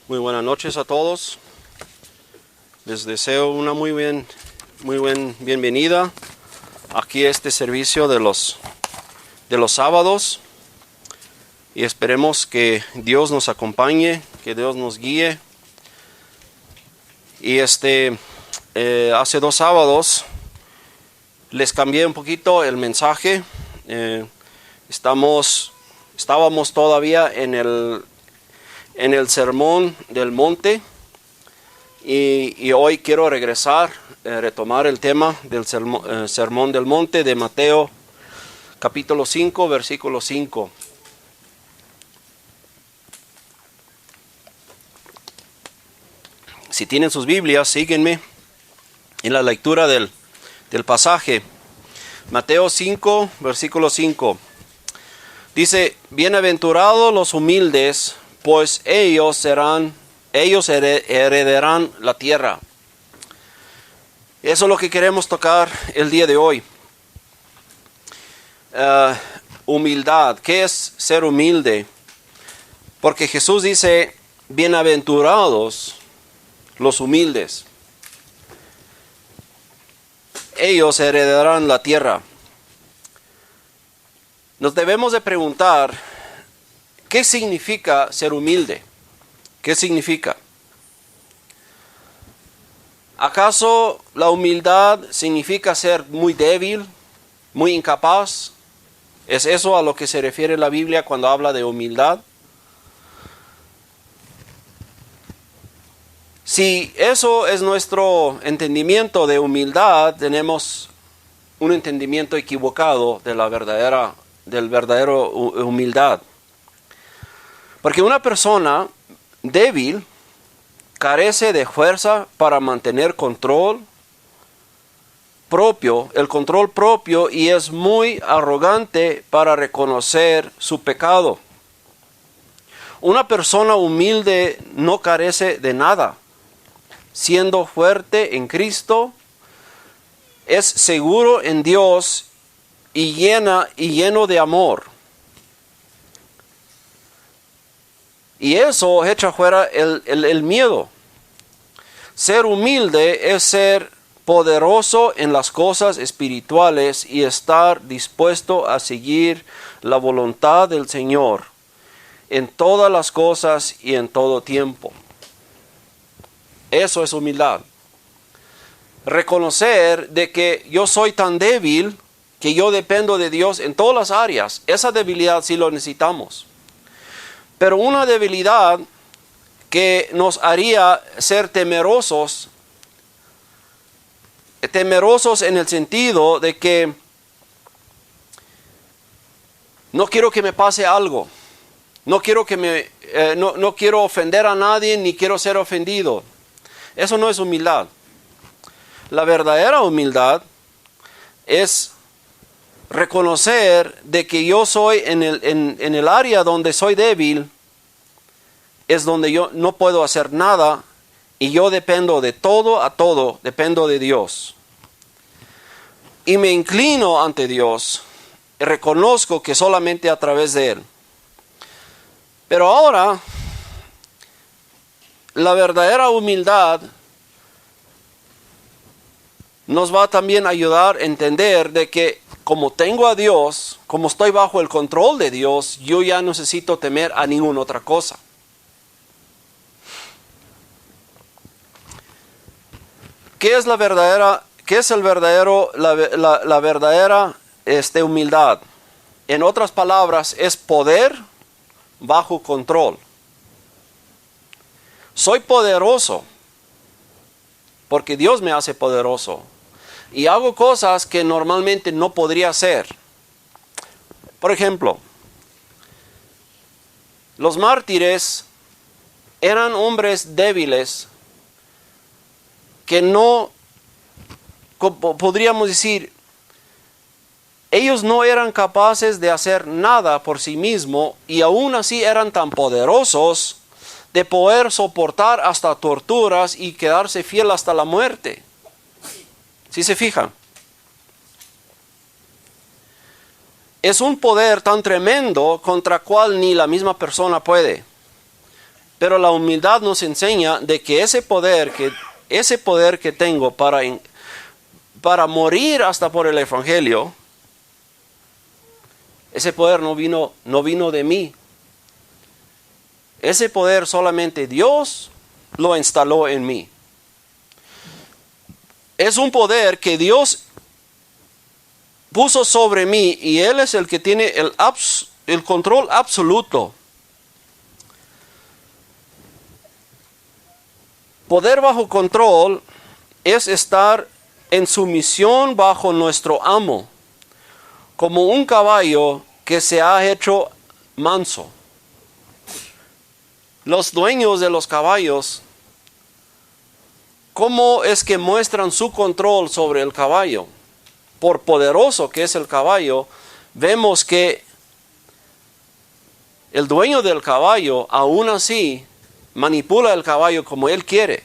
Muy buenas noches a todos. Les deseo una muy buena bienvenida aquí a este servicio de los sábados. Y esperemos que Dios nos acompañe, que Dios nos guíe. Y hace 2 sábados les cambié un poquito el mensaje. Estábamos todavía en el sermón del monte y hoy quiero retomar el tema del sermón del monte de Mateo capítulo 5 versículo 5. Si tienen sus Biblias, síguenme en la lectura del pasaje. Mateo 5 versículo 5 dice: bienaventurados los humildes, pues ellos heredarán la tierra. Eso es lo que queremos tocar el día de hoy. Humildad. ¿Qué es ser humilde? Porque Jesús dice: bienaventurados los humildes, ellos heredarán la tierra. Nos debemos de preguntar, ¿qué significa ser humilde? ¿Qué significa? ¿Acaso la humildad significa ser muy débil, muy incapaz? ¿Es eso a lo que se refiere la Biblia cuando habla de humildad? Si eso es nuestro entendimiento de humildad, tenemos un entendimiento equivocado de la verdadero humildad. Porque una persona débil carece de fuerza para mantener control propio, y es muy arrogante para reconocer su pecado. Una persona humilde no carece de nada. Siendo fuerte en Cristo, es seguro en Dios y lleno de amor. Y eso echa fuera el miedo. Ser humilde es ser poderoso en las cosas espirituales y estar dispuesto a seguir la voluntad del Señor en todas las cosas y en todo tiempo. Eso es humildad. Reconocer de que yo soy tan débil que yo dependo de Dios en todas las áreas. Esa debilidad sí lo necesitamos. Pero una debilidad que nos haría ser temerosos en el sentido de que no quiero que me pase algo. No quiero no quiero ofender a nadie ni quiero ser ofendido. Eso no es humildad. La verdadera humildad es reconocer de que yo soy en el área donde soy débil, es donde yo no puedo hacer nada y yo dependo de todo, dependo de Dios. Y me inclino ante Dios y reconozco que solamente a través de Él. Pero ahora, la verdadera humildad nos va también a ayudar a entender de que como tengo a Dios, como estoy bajo el control de Dios, yo ya no necesito temer a ninguna otra cosa. ¿Qué es la verdadera humildad? En otras palabras, es poder bajo control. Soy poderoso porque Dios me hace poderoso. Y hago cosas que normalmente no podría hacer. Por ejemplo, los mártires eran hombres débiles que no, podríamos decir, ellos no eran capaces de hacer nada por sí mismos y aún así eran tan poderosos de poder soportar hasta torturas y quedarse fiel hasta la muerte. ¿Sí se fijan? Es un poder tan tremendo contra cual ni la misma persona puede. Pero la humildad nos enseña de que ese poder que tengo para morir hasta por el evangelio, ese poder no vino de mí. Ese poder solamente Dios lo instaló en mí. Es un poder que Dios puso sobre mí y Él es el que tiene el control absoluto. Poder bajo control es estar en sumisión bajo nuestro amo, como un caballo que se ha hecho manso. Los dueños de los caballos, ¿cómo es que muestran su control sobre el caballo? Por poderoso que es el caballo, vemos que el dueño del caballo, aún así, manipula el caballo como él quiere.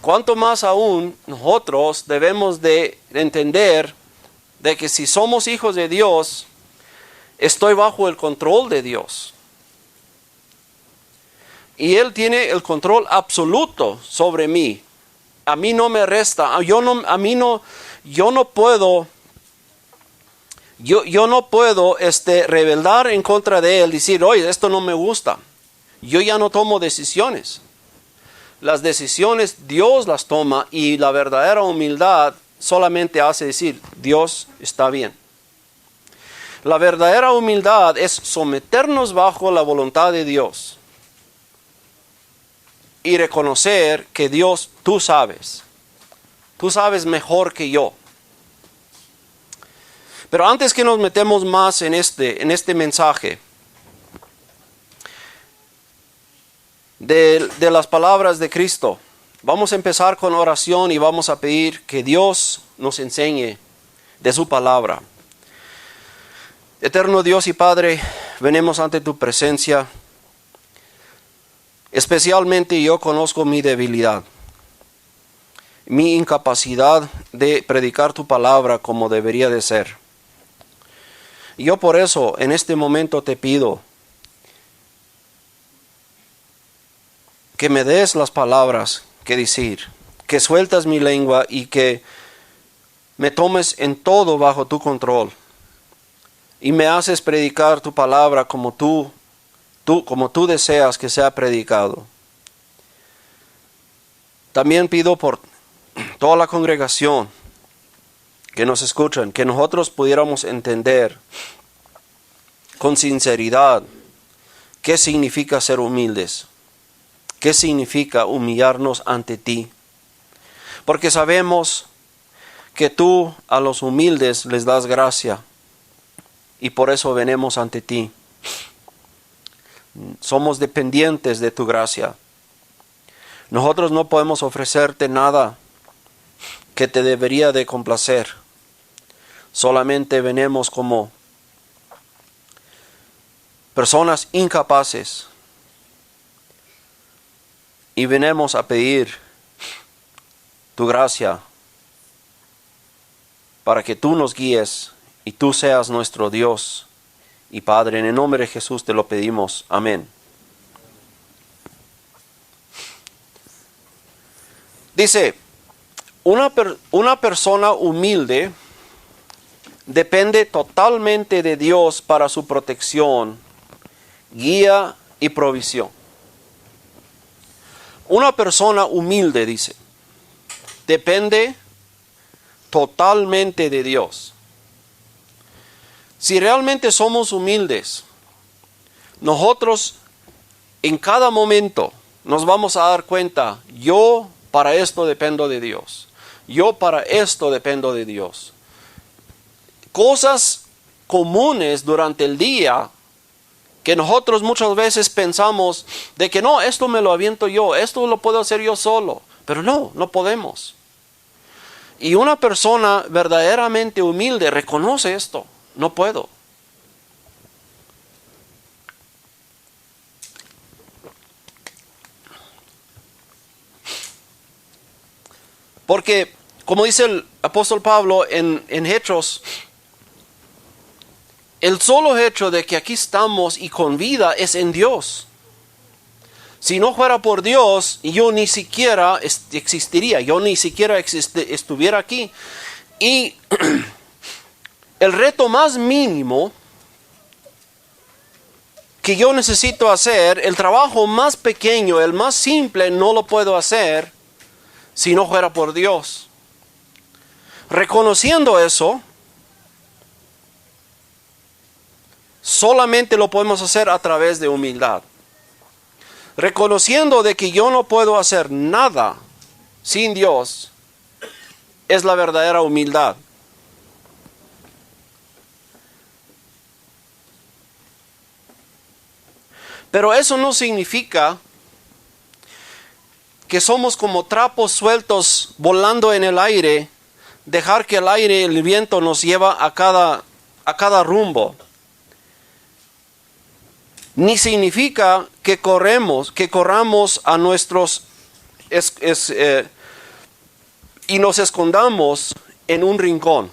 Cuanto más aún nosotros debemos de entender de que si somos hijos de Dios, estoy bajo el control de Dios. Y Él tiene el control absoluto sobre mí. A mí no me resta, yo no puedo rebelar en contra de Él, decir, oye, esto no me gusta. Yo ya no tomo decisiones. Las decisiones Dios las toma y la verdadera humildad solamente hace decir, Dios está bien. La verdadera humildad es someternos bajo la voluntad de Dios y reconocer que Dios, tú sabes mejor que yo. Pero antes que nos metemos más en este mensaje de las palabras de Cristo, vamos a empezar con oración y vamos a pedir que Dios nos enseñe de su palabra. Eterno Dios y Padre, venimos ante tu presencia. Especialmente yo conozco mi debilidad, mi incapacidad de predicar tu palabra como debería de ser. Y yo por eso en este momento te pido que me des las palabras que decir, que sueltas mi lengua y que me tomes en todo bajo tu control y me haces predicar tu palabra como tú deseas que sea predicado. También pido por toda la congregación que nos escuchan, que nosotros pudiéramos entender con sinceridad qué significa ser humildes, qué significa humillarnos ante ti. Porque sabemos que tú a los humildes les das gracia y por eso venimos ante ti. Somos dependientes de tu gracia. Nosotros no podemos ofrecerte nada que te debería de complacer. Solamente venimos como personas incapaces y venimos a pedir tu gracia para que tú nos guíes y tú seas nuestro Dios y Padre. En el nombre de Jesús te lo pedimos. Amén. Dice, una persona humilde depende totalmente de Dios para su protección, guía y provisión. Una persona humilde, dice, depende totalmente de Dios. Si realmente somos humildes, nosotros en cada momento nos vamos a dar cuenta, yo para esto dependo de Dios. Yo para esto dependo de Dios. Cosas comunes durante el día que nosotros muchas veces pensamos de que no, esto me lo aviento yo, esto lo puedo hacer yo solo. Pero no podemos. Y una persona verdaderamente humilde reconoce esto. No puedo. Porque, como dice el apóstol Pablo en Hechos El solo hecho de que aquí estamos y con vida es en Dios. Si no fuera por Dios, yo ni siquiera existiría, yo ni siquiera estuviera aquí. Y el reto más mínimo que yo necesito hacer, el trabajo más pequeño, el más simple, no lo puedo hacer si no fuera por Dios. Reconociendo eso, solamente lo podemos hacer a través de humildad. Reconociendo de que yo no puedo hacer nada sin Dios, es la verdadera humildad. Pero eso no significa que somos como trapos sueltos volando en el aire, dejar que el aire y el viento nos lleva a cada rumbo. Ni significa que corramos a nuestros y nos escondamos en un rincón.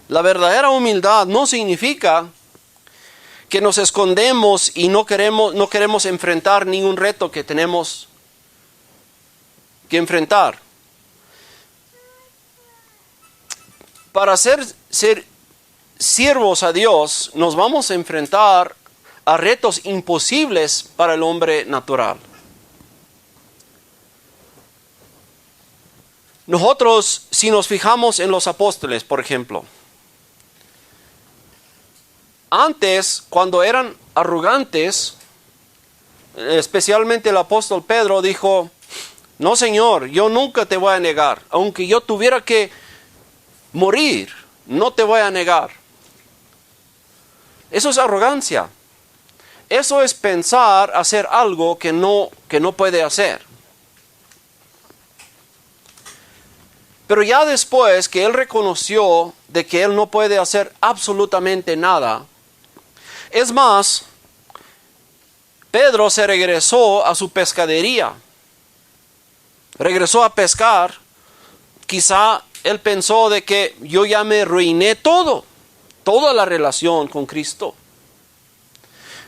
La verdadera humildad no significa que nos escondemos y no queremos enfrentar ningún reto que tenemos que enfrentar. Para ser siervos a Dios, nos vamos a enfrentar a retos imposibles para el hombre natural. Nosotros, si nos fijamos en los apóstoles, por ejemplo, antes, cuando eran arrogantes, especialmente el apóstol Pedro dijo: no, Señor, yo nunca te voy a negar, aunque yo tuviera que morir, no te voy a negar. Eso es arrogancia. Eso es pensar hacer algo que no puede hacer. Pero ya después que él reconoció de que él no puede hacer absolutamente nada, es más, Pedro se regresó a su pescadería. Regresó a pescar. Quizá él pensó de que yo ya me arruiné toda la relación con Cristo.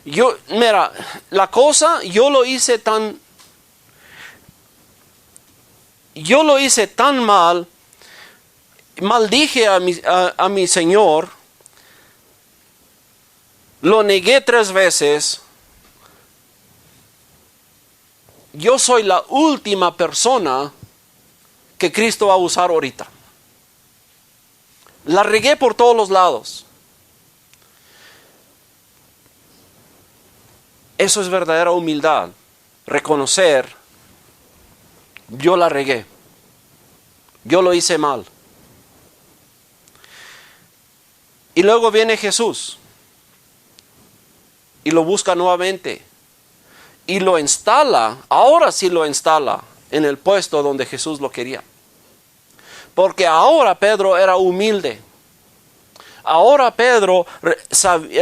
Mira, la cosa, yo lo hice tan mal, maldije a mi Señor, lo negué 3 veces. Yo soy la última persona que Cristo va a usar ahorita. La regué por todos los lados. Eso es verdadera humildad. Reconocer, yo la regué. Yo lo hice mal. Y luego viene Jesús. Y lo busca nuevamente. Y lo instala, ahora sí lo instala en el puesto donde Jesús lo quería. Porque ahora Pedro era humilde. Ahora Pedro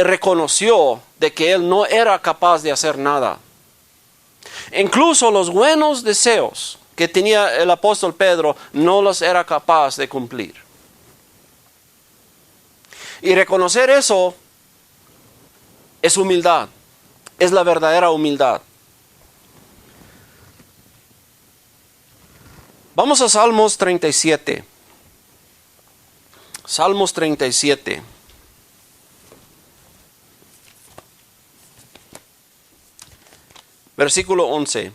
reconoció de que él no era capaz de hacer nada. Incluso los buenos deseos que tenía el apóstol Pedro no los era capaz de cumplir. Y reconocer eso es humildad. Es la verdadera humildad. Vamos a Salmos 37. Salmos 37. Versículo 11.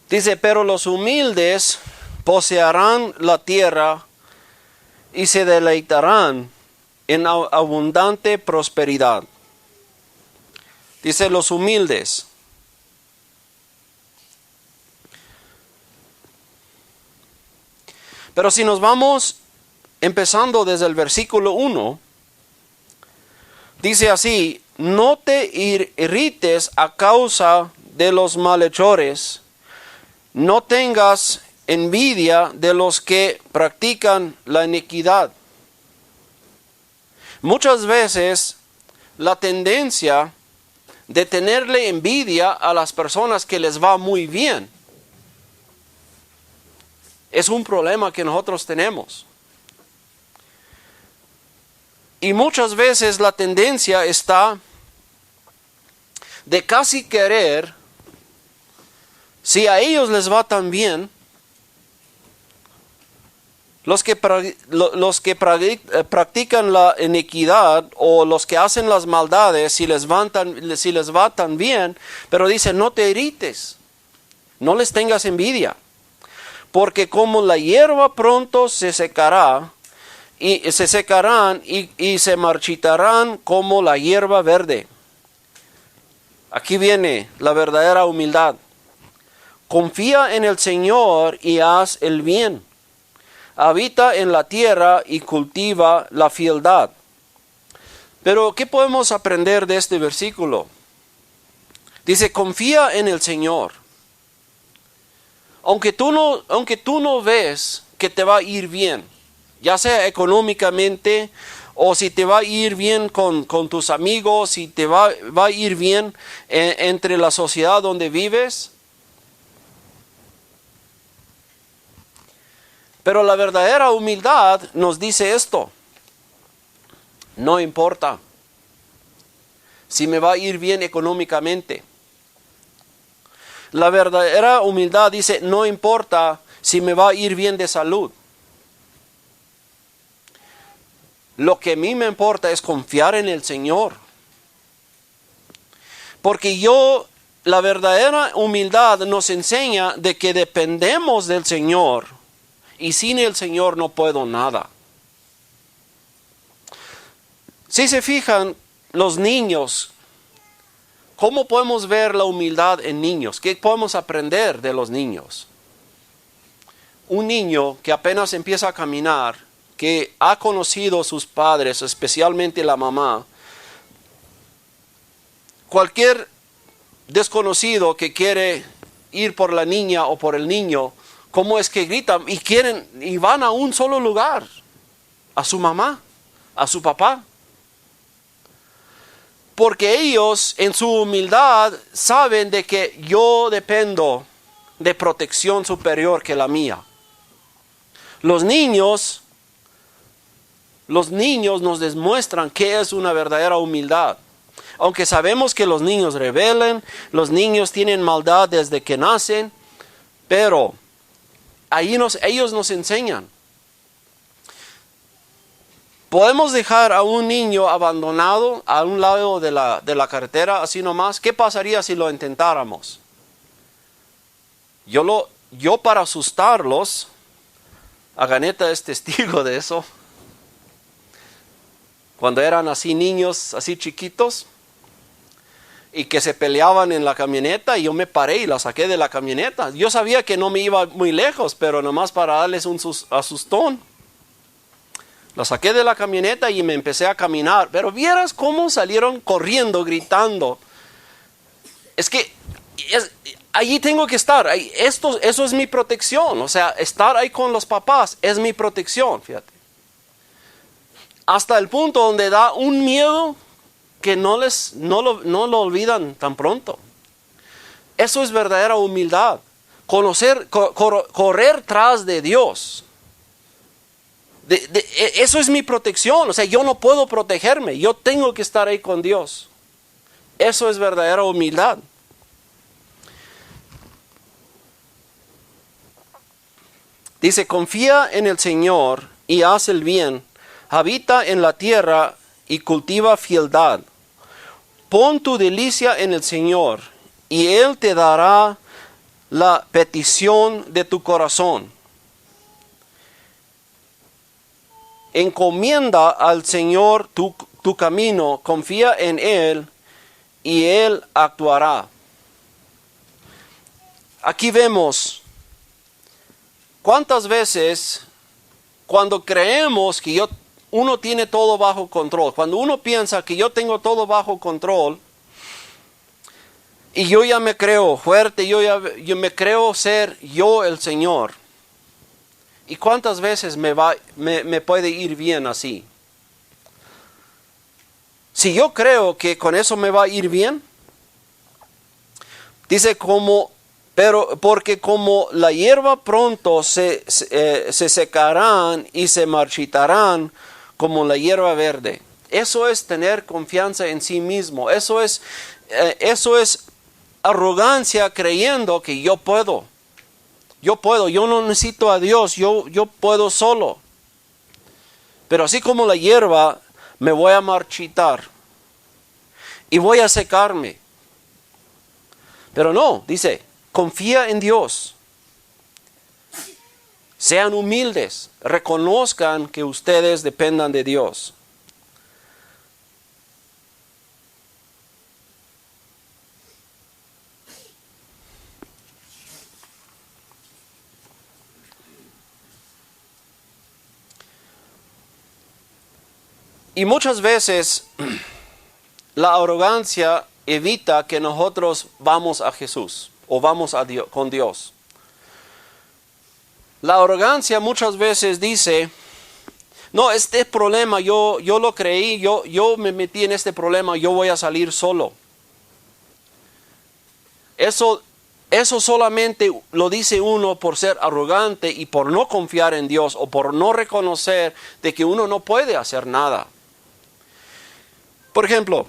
Dice: pero los humildes poseerán la tierra y se deleitarán en abundante prosperidad. Dice los humildes. Pero si nos vamos empezando desde el versículo 1, dice así: no te irrites a causa de los malhechores, no tengas envidia de los que practican la iniquidad, Muchas veces la tendencia de tenerle envidia a las personas que les va muy bien es un problema que nosotros tenemos. Y muchas veces la tendencia está de casi querer, si a ellos les va tan bien, los que practican la iniquidad o los que hacen las maldades, si les va tan bien, pero dice, no te irrites, no les tengas envidia, porque como la hierba pronto se secará, y se secarán y se marchitarán como la hierba verde. Aquí viene la verdadera humildad. Confía en el Señor y haz el bien. Habita en la tierra y cultiva la fieldad. Pero, ¿qué podemos aprender de este versículo? Dice, confía en el Señor. Aunque tú no ves que te va a ir bien, ya sea económicamente, o si te va a ir bien con tus amigos, si te va a ir bien entre la sociedad donde vives. Pero la verdadera humildad nos dice esto: no importa si me va a ir bien económicamente. La verdadera humildad dice, no importa si me va a ir bien de salud. Lo que a mí me importa es confiar en el Señor. Porque la verdadera humildad nos enseña de que dependemos del Señor. Y sin el Señor no puedo nada. Si se fijan, los niños, ¿cómo podemos ver la humildad en niños? ¿Qué podemos aprender de los niños? Un niño que apenas empieza a caminar, que ha conocido a sus padres, especialmente la mamá, cualquier desconocido que quiere ir por la niña o por el niño, ¿cómo es que gritan? Y van a un solo lugar, a su mamá, a su papá. Porque ellos en su humildad saben de que yo dependo de protección superior que la mía. Los niños nos demuestran qué es una verdadera humildad. Aunque sabemos que los niños rebelen, los niños tienen maldad desde que nacen, pero ellos nos enseñan. ¿Podemos dejar a un niño abandonado a un lado de la carretera así nomás? ¿Qué pasaría si lo intentáramos? Yo para asustarlos, Aganeta es testigo de eso. Cuando eran así niños, así chiquitos, y que se peleaban en la camioneta, y yo me paré y la saqué de la camioneta. Yo sabía que no me iba muy lejos, pero nomás para darles un asustón. La saqué de la camioneta y me empecé a caminar. Pero vieras cómo salieron corriendo, gritando. Es que allí tengo que estar. Eso es mi protección. O sea, estar ahí con los papás es mi protección, fíjate. Hasta el punto donde da un miedo que no lo olvidan tan pronto. Eso es verdadera humildad. Correr tras de Dios. Eso es mi protección. O sea, yo no puedo protegerme. Yo tengo que estar ahí con Dios. Eso es verdadera humildad. Dice, confía en el Señor y haz el bien. Habita en la tierra y cultiva fieldad. Pon tu delicia en el Señor y Él te dará la petición de tu corazón. Encomienda al Señor tu camino, confía en Él y Él actuará. Aquí vemos cuántas veces cuando creemos que uno tiene todo bajo control, cuando uno piensa que yo tengo todo bajo control y yo ya me creo fuerte, yo me creo ser yo el Señor. ¿Y cuántas veces me puede ir bien así? Si yo creo que con eso me va a ir bien, dice porque como la hierba pronto se secarán y se marchitarán como la hierba verde. Eso es tener confianza en sí mismo. Eso es arrogancia creyendo que yo puedo. Yo no necesito a Dios, yo puedo solo. Pero así como la hierba, me voy a marchitar y voy a secarme. Pero no, dice, confía en Dios. Sean humildes, reconozcan que ustedes dependan de Dios. Y muchas veces la arrogancia evita que nosotros vamos a Jesús o vamos a Dios, con Dios. La arrogancia muchas veces dice, no, este problema yo lo creí, yo me metí en este problema, yo voy a salir solo. Eso solamente lo dice uno por ser arrogante y por no confiar en Dios o por no reconocer de que uno no puede hacer nada. Por ejemplo,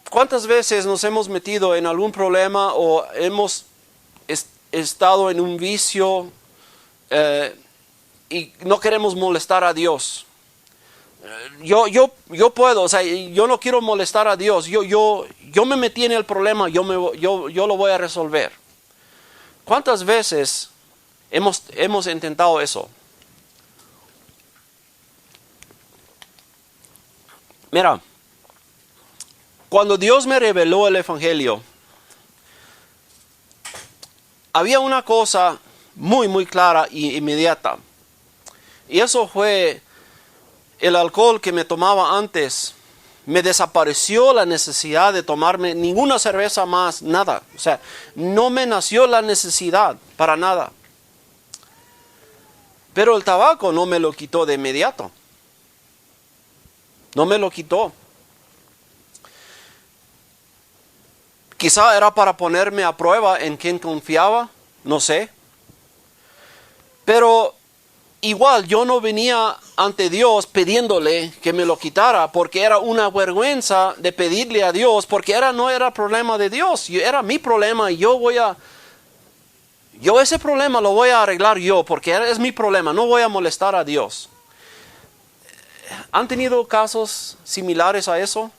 ¿cuántas veces nos hemos metido en algún problema o hemos estado en un vicio y no queremos molestar a Dios? Yo puedo, o sea, yo no quiero molestar a Dios. Yo me metí en el problema, yo lo voy a resolver. ¿Cuántas veces hemos intentado eso? Mira, cuando Dios me reveló el Evangelio, había una cosa muy, muy clara e inmediata. Y eso fue el alcohol que me tomaba antes. Me desapareció la necesidad de tomarme ninguna cerveza más, nada. O sea, no me nació la necesidad para nada. Pero el tabaco no me lo quitó de inmediato. No me lo quitó. Quizá era para ponerme a prueba en quién confiaba, no sé. Pero igual yo no venía ante Dios pidiéndole que me lo quitara, porque era una vergüenza de pedirle a Dios, porque no era problema de Dios, era mi problema y yo ese problema lo voy a arreglar yo, porque es mi problema, no voy a molestar a Dios. ¿Han tenido casos similares a eso?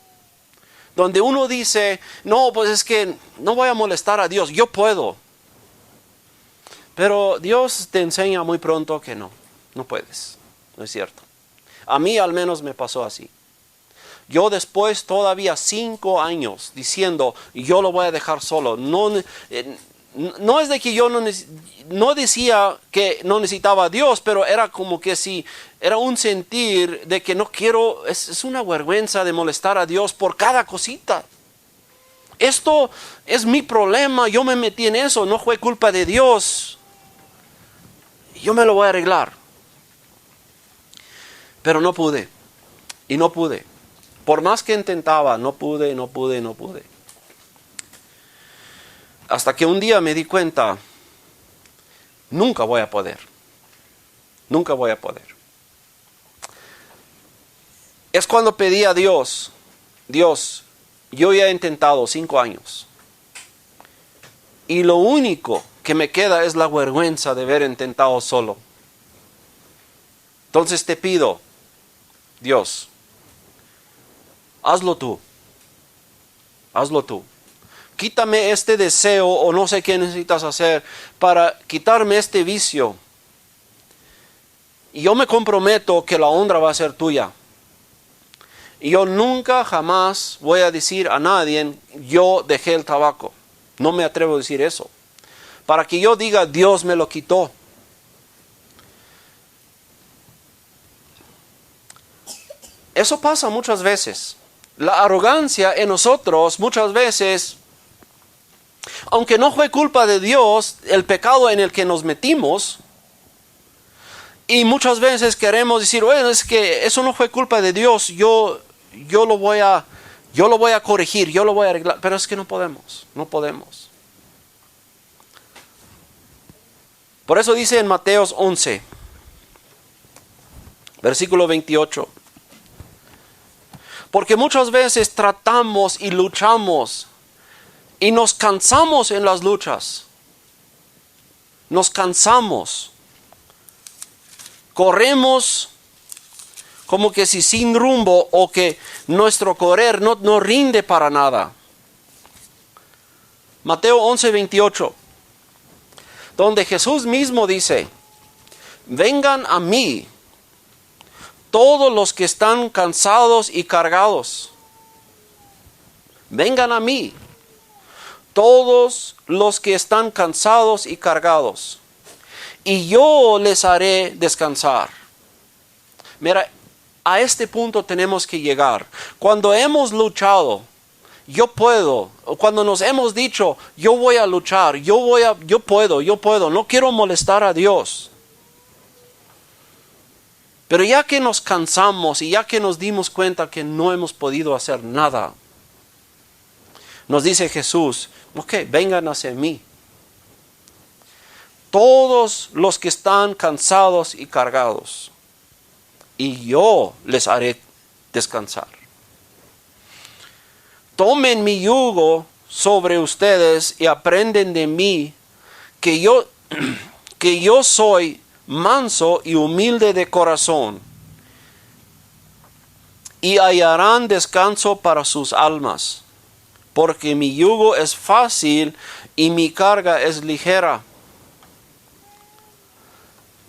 Donde uno dice, no, pues es que no voy a molestar a Dios, yo puedo. Pero Dios te enseña muy pronto que no puedes, no es cierto. A mí al menos me pasó así. Yo después todavía 5 años diciendo, yo lo voy a dejar solo. No es de que yo no decía que no necesitaba a Dios, pero era como que si era un sentir de que no quiero, es una vergüenza de molestar a Dios por cada cosita. Esto es mi problema, yo me metí en eso, no fue culpa de Dios. Yo me lo voy a arreglar. Pero no pude, y no pude. Por más que intentaba, no pude. Hasta que un día me di cuenta, nunca voy a poder. Es cuando pedí a Dios, yo ya he intentado 5 años. Y lo único que me queda es la vergüenza de haber intentado solo. Entonces te pido, Dios, hazlo tú. Quítame este deseo o no sé qué necesitas hacer para quitarme este vicio. Y yo me comprometo que la honra va a ser tuya. Y yo nunca jamás voy a decir a nadie, yo dejé el tabaco. No me atrevo a decir eso. Para que yo diga, Dios me lo quitó. Eso pasa muchas veces. La arrogancia en nosotros muchas veces, aunque no fue culpa de Dios, el pecado en el que nos metimos, y muchas veces queremos decir, bueno, es que eso no fue culpa de Dios, yo yo lo voy a corregir, yo lo voy a arreglar. Pero es que no podemos, no podemos. Por eso dice en Mateos 11, versículo 28. Porque muchas veces tratamos y luchamos y nos cansamos en las luchas. Nos cansamos. Corremos como que si sin rumbo, o que nuestro correr no rinde para nada. Mateo 11, 28. Donde Jesús mismo dice: vengan a mí todos los que están cansados y cargados. Vengan a mí todos los que están cansados y cargados, y yo les haré descansar. Mira, a este punto tenemos que llegar. Cuando hemos luchado, yo puedo. Cuando nos hemos dicho, yo voy a luchar, yo puedo, no quiero molestar a Dios. Pero ya que nos cansamos y ya que nos dimos cuenta que no hemos podido hacer nada, nos dice Jesús: ok, vengan hacia mí todos los que están cansados y cargados, y yo les haré descansar. Tomen mi yugo sobre ustedes y aprenden de mí, que yo soy manso y humilde de corazón, y hallarán descanso para sus almas, porque mi yugo es fácil y mi carga es ligera.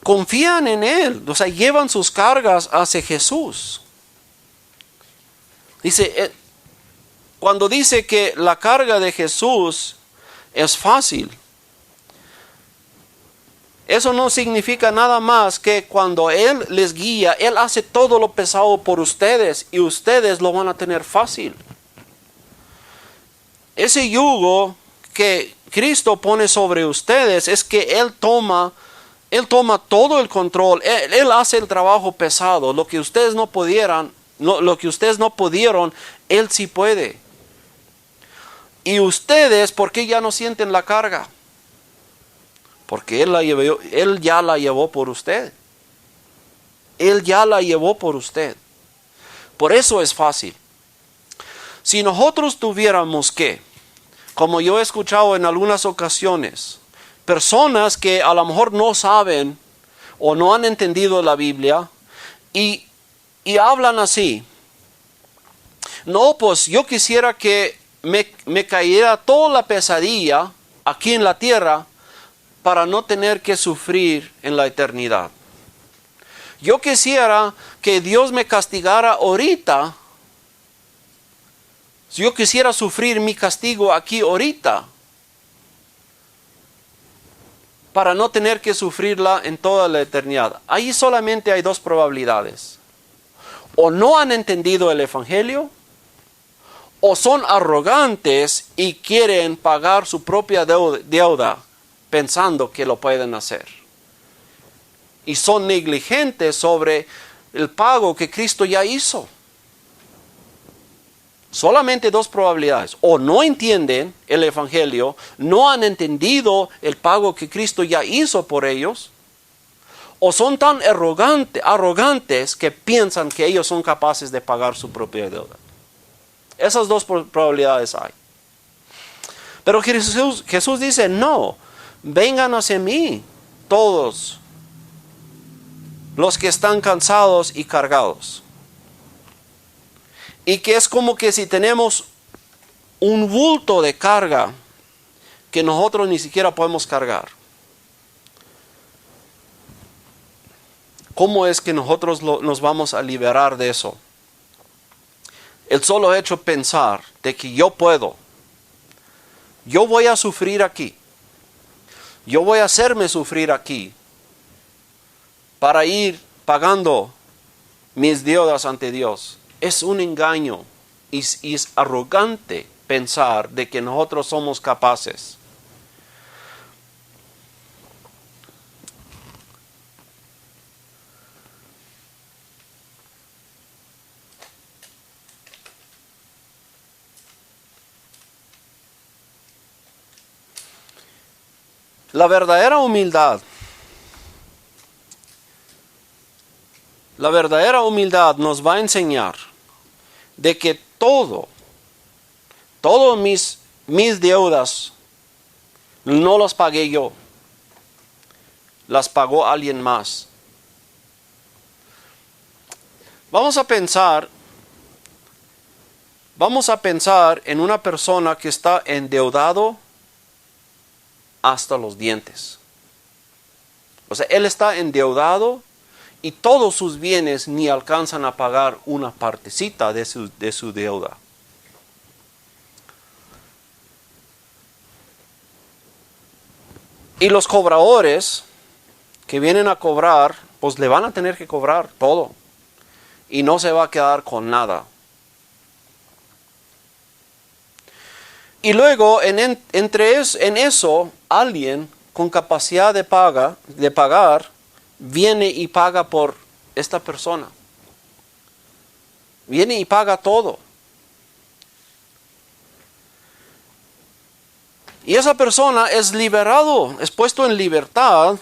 Confían en Él, o sea, llevan sus cargas hacia Jesús. Dice, cuando dice que la carga de Jesús es fácil, eso no significa nada más que cuando Él les guía, Él hace todo lo pesado por ustedes y ustedes lo van a tener fácil. Ese yugo que Cristo pone sobre ustedes es que Él toma todo el control. Él hace el trabajo pesado. Lo que ustedes no pudieron, Él sí puede. Y ustedes, ¿por qué ya no sienten la carga? Porque Él ya la llevó por usted. Él ya la llevó por usted. Por eso es fácil. Si nosotros tuviéramos que, como yo he escuchado en algunas ocasiones, personas que a lo mejor no saben o no han entendido la Biblia y hablan así: no, pues yo quisiera que me cayera toda la pesadilla aquí en la tierra para no tener que sufrir en la eternidad. Yo quisiera que Dios me castigara ahorita. Yo quisiera sufrir mi castigo aquí ahorita para no tener que sufrirla en toda la eternidad. Ahí solamente hay dos probabilidades: o no han entendido el Evangelio, o son arrogantes y quieren pagar su propia deuda pensando que lo pueden hacer, y son negligentes sobre el pago que Cristo ya hizo. Solamente dos probabilidades: o no entienden el Evangelio, no han entendido el pago que Cristo ya hizo por ellos, o son tan arrogantes que piensan que ellos son capaces de pagar su propia deuda. Esas dos probabilidades hay. Pero Jesús dice: no, vengan hacia mí todos los que están cansados y cargados. Y que es como que si tenemos un bulto de carga que nosotros ni siquiera podemos cargar. ¿Cómo es que nosotros nos vamos a liberar de eso? El solo hecho de pensar de que yo puedo, yo voy a sufrir aquí, yo voy a hacerme sufrir aquí para ir pagando mis deudas ante Dios, es un engaño y es arrogante pensar de que nosotros somos capaces. La verdadera humildad nos va a enseñar de que todas mis deudas no las pagué yo, las pagó alguien más. Vamos a pensar en una persona que está endeudado hasta los dientes. O sea, él está endeudado y todos sus bienes ni alcanzan a pagar una partecita de su deuda. Y los cobradores que vienen a cobrar, pues le van a tener que cobrar todo. Y no se va a quedar con nada. Y luego en eso alguien con capacidad de pagar viene y paga por esta persona. Viene y paga todo. Y esa persona es liberado, es puesto en libertad,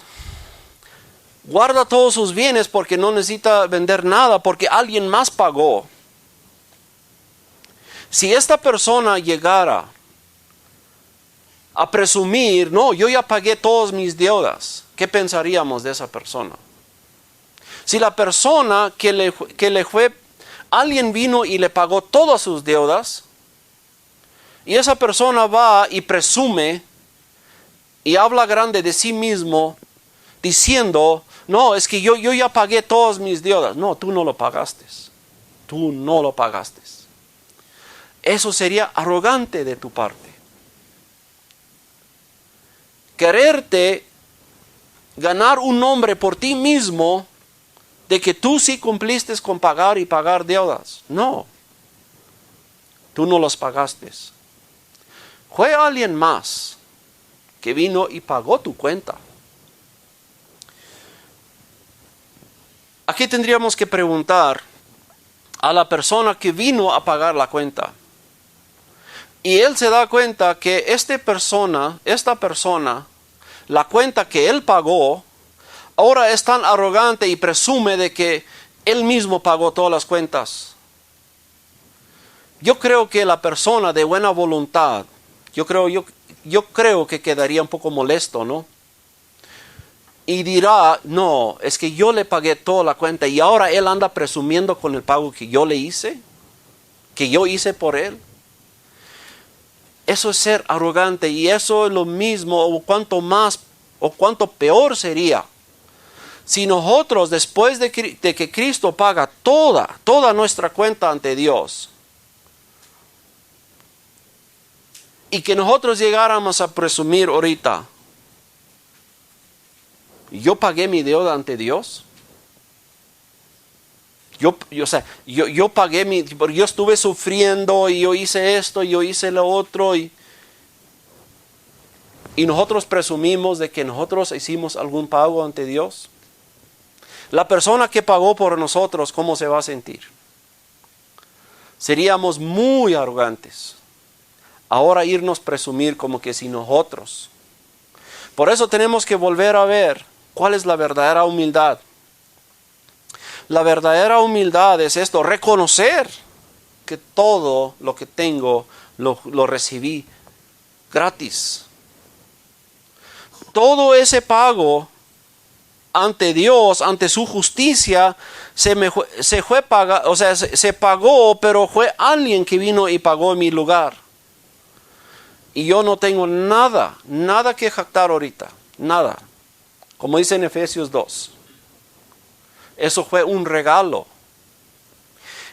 guarda todos sus bienes porque no necesita vender nada, porque alguien más pagó. Si esta persona llegara a presumir, no, yo ya pagué todas mis deudas, ¿qué pensaríamos de esa persona? Si la persona alguien vino y le pagó todas sus deudas, y esa persona va y presume y habla grande de sí mismo, diciendo, no, es que yo ya pagué todas mis deudas. No, tú no lo pagaste. Tú no lo pagaste. Eso sería arrogante de tu parte. Quererte ganar un nombre por ti mismo de que tú sí cumpliste con pagar y pagar deudas. No, tú no los pagaste. Fue alguien más que vino y pagó tu cuenta. Aquí tendríamos que preguntar a la persona que vino a pagar la cuenta. Y él se da cuenta que esta persona, la cuenta que él pagó, ahora es tan arrogante y presume de que él mismo pagó todas las cuentas. Yo creo que la persona de buena voluntad, yo creo que quedaría un poco molesto, ¿no? Y dirá, no, es que yo le pagué toda la cuenta y ahora él anda presumiendo con el pago que yo le hice, que yo hice por él. Eso es ser arrogante y eso es lo mismo o cuanto peor sería si nosotros después de que Cristo paga toda nuestra cuenta ante Dios y que nosotros llegáramos a presumir ahorita, yo pagué mi deuda ante Dios. Yo pagué yo estuve sufriendo y yo hice esto y yo hice lo otro y nosotros presumimos de que nosotros hicimos algún pago ante Dios. La persona que pagó por nosotros, ¿cómo se va a sentir? Seríamos muy arrogantes. Ahora irnos a presumir como que si nosotros. Por eso tenemos que volver a ver cuál es la verdadera humildad. La verdadera humildad es esto, reconocer que todo lo que tengo lo recibí gratis. Todo ese pago ante Dios, ante su justicia, se pagó, pero fue alguien que vino y pagó en mi lugar. Y yo no tengo nada que jactar ahorita, nada. Como dice en Efesios 2. Eso fue un regalo.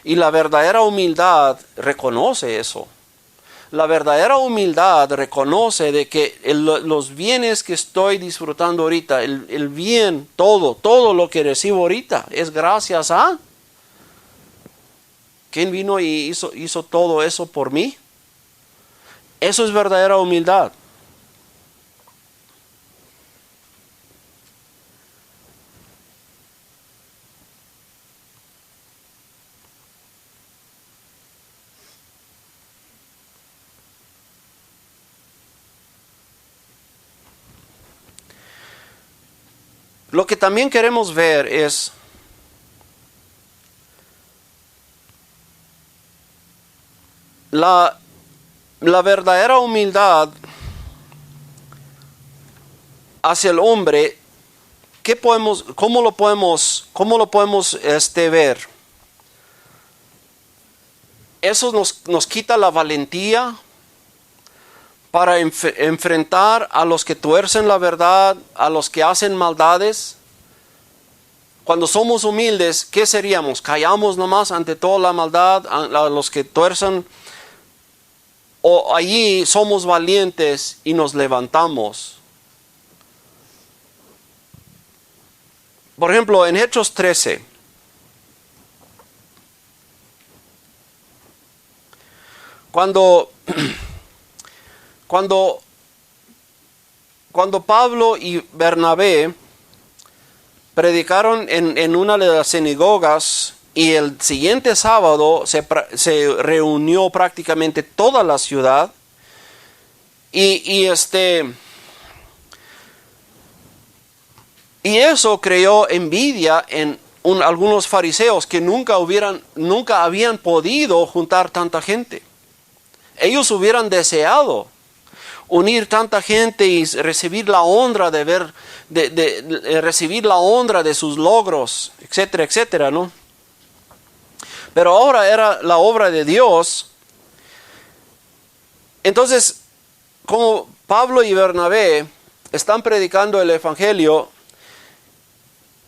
Y la verdadera humildad reconoce eso. La verdadera humildad reconoce de que los bienes que estoy disfrutando ahorita, el bien, todo lo que recibo ahorita, es gracias a ¿quién vino y hizo todo eso por mí? Eso es verdadera humildad. Lo que también queremos ver es la verdadera humildad hacia el hombre. ¿Cómo lo podemos ver? Eso nos quita la valentía para enfrentar a los que tuercen la verdad, a los que hacen maldades. Cuando somos humildes, ¿qué seríamos? ¿Callamos nomás ante toda la maldad, a los que tuercen? ¿O allí somos valientes y nos levantamos? Por ejemplo, en Hechos 13, cuando Pablo y Bernabé predicaron en una de las sinagogas, y el siguiente sábado se reunió prácticamente toda la ciudad, y eso creó envidia en algunos fariseos que nunca habían podido juntar tanta gente. Ellos hubieran deseado unir tanta gente y recibir la honra de recibir la honra de sus logros, etcétera, etcétera, ¿no? Pero ahora era la obra de Dios. Entonces, como Pablo y Bernabé están predicando el evangelio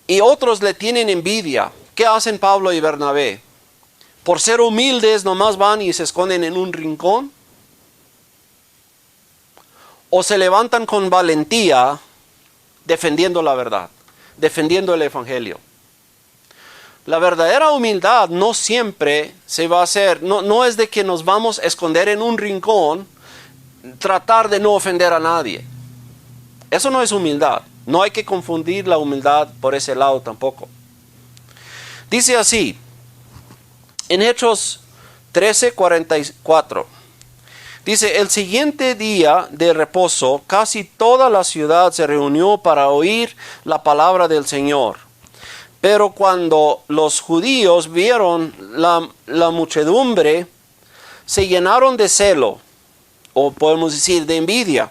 y otros le tienen envidia, ¿qué hacen Pablo y Bernabé? Por ser humildes nomás van y se esconden en un rincón. O se levantan con valentía defendiendo la verdad, defendiendo el evangelio. La verdadera humildad no siempre se va a hacer, no es de que nos vamos a esconder en un rincón, tratar de no ofender a nadie. Eso no es humildad. No hay que confundir la humildad por ese lado tampoco. Dice así, en Hechos 13:44, dice: el siguiente día de reposo, casi toda la ciudad se reunió para oír la palabra del Señor. Pero cuando los judíos vieron la muchedumbre, se llenaron de celo, o podemos decir de envidia,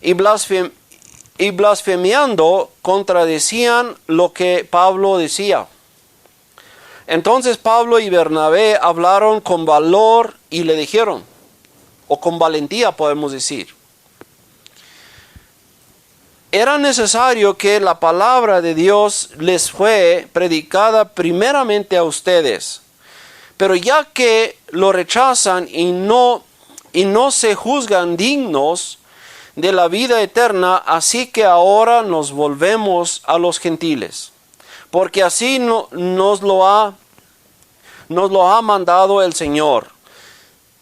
y blasfemiando contradecían lo que Pablo decía. Entonces Pablo y Bernabé hablaron con valor y le dijeron, o con valentía podemos decir, era necesario que la palabra de Dios les fue predicada primeramente a ustedes, pero ya que lo rechazan y no se juzgan dignos de la vida eterna, así que ahora nos volvemos a los gentiles. Porque así nos lo ha mandado el Señor.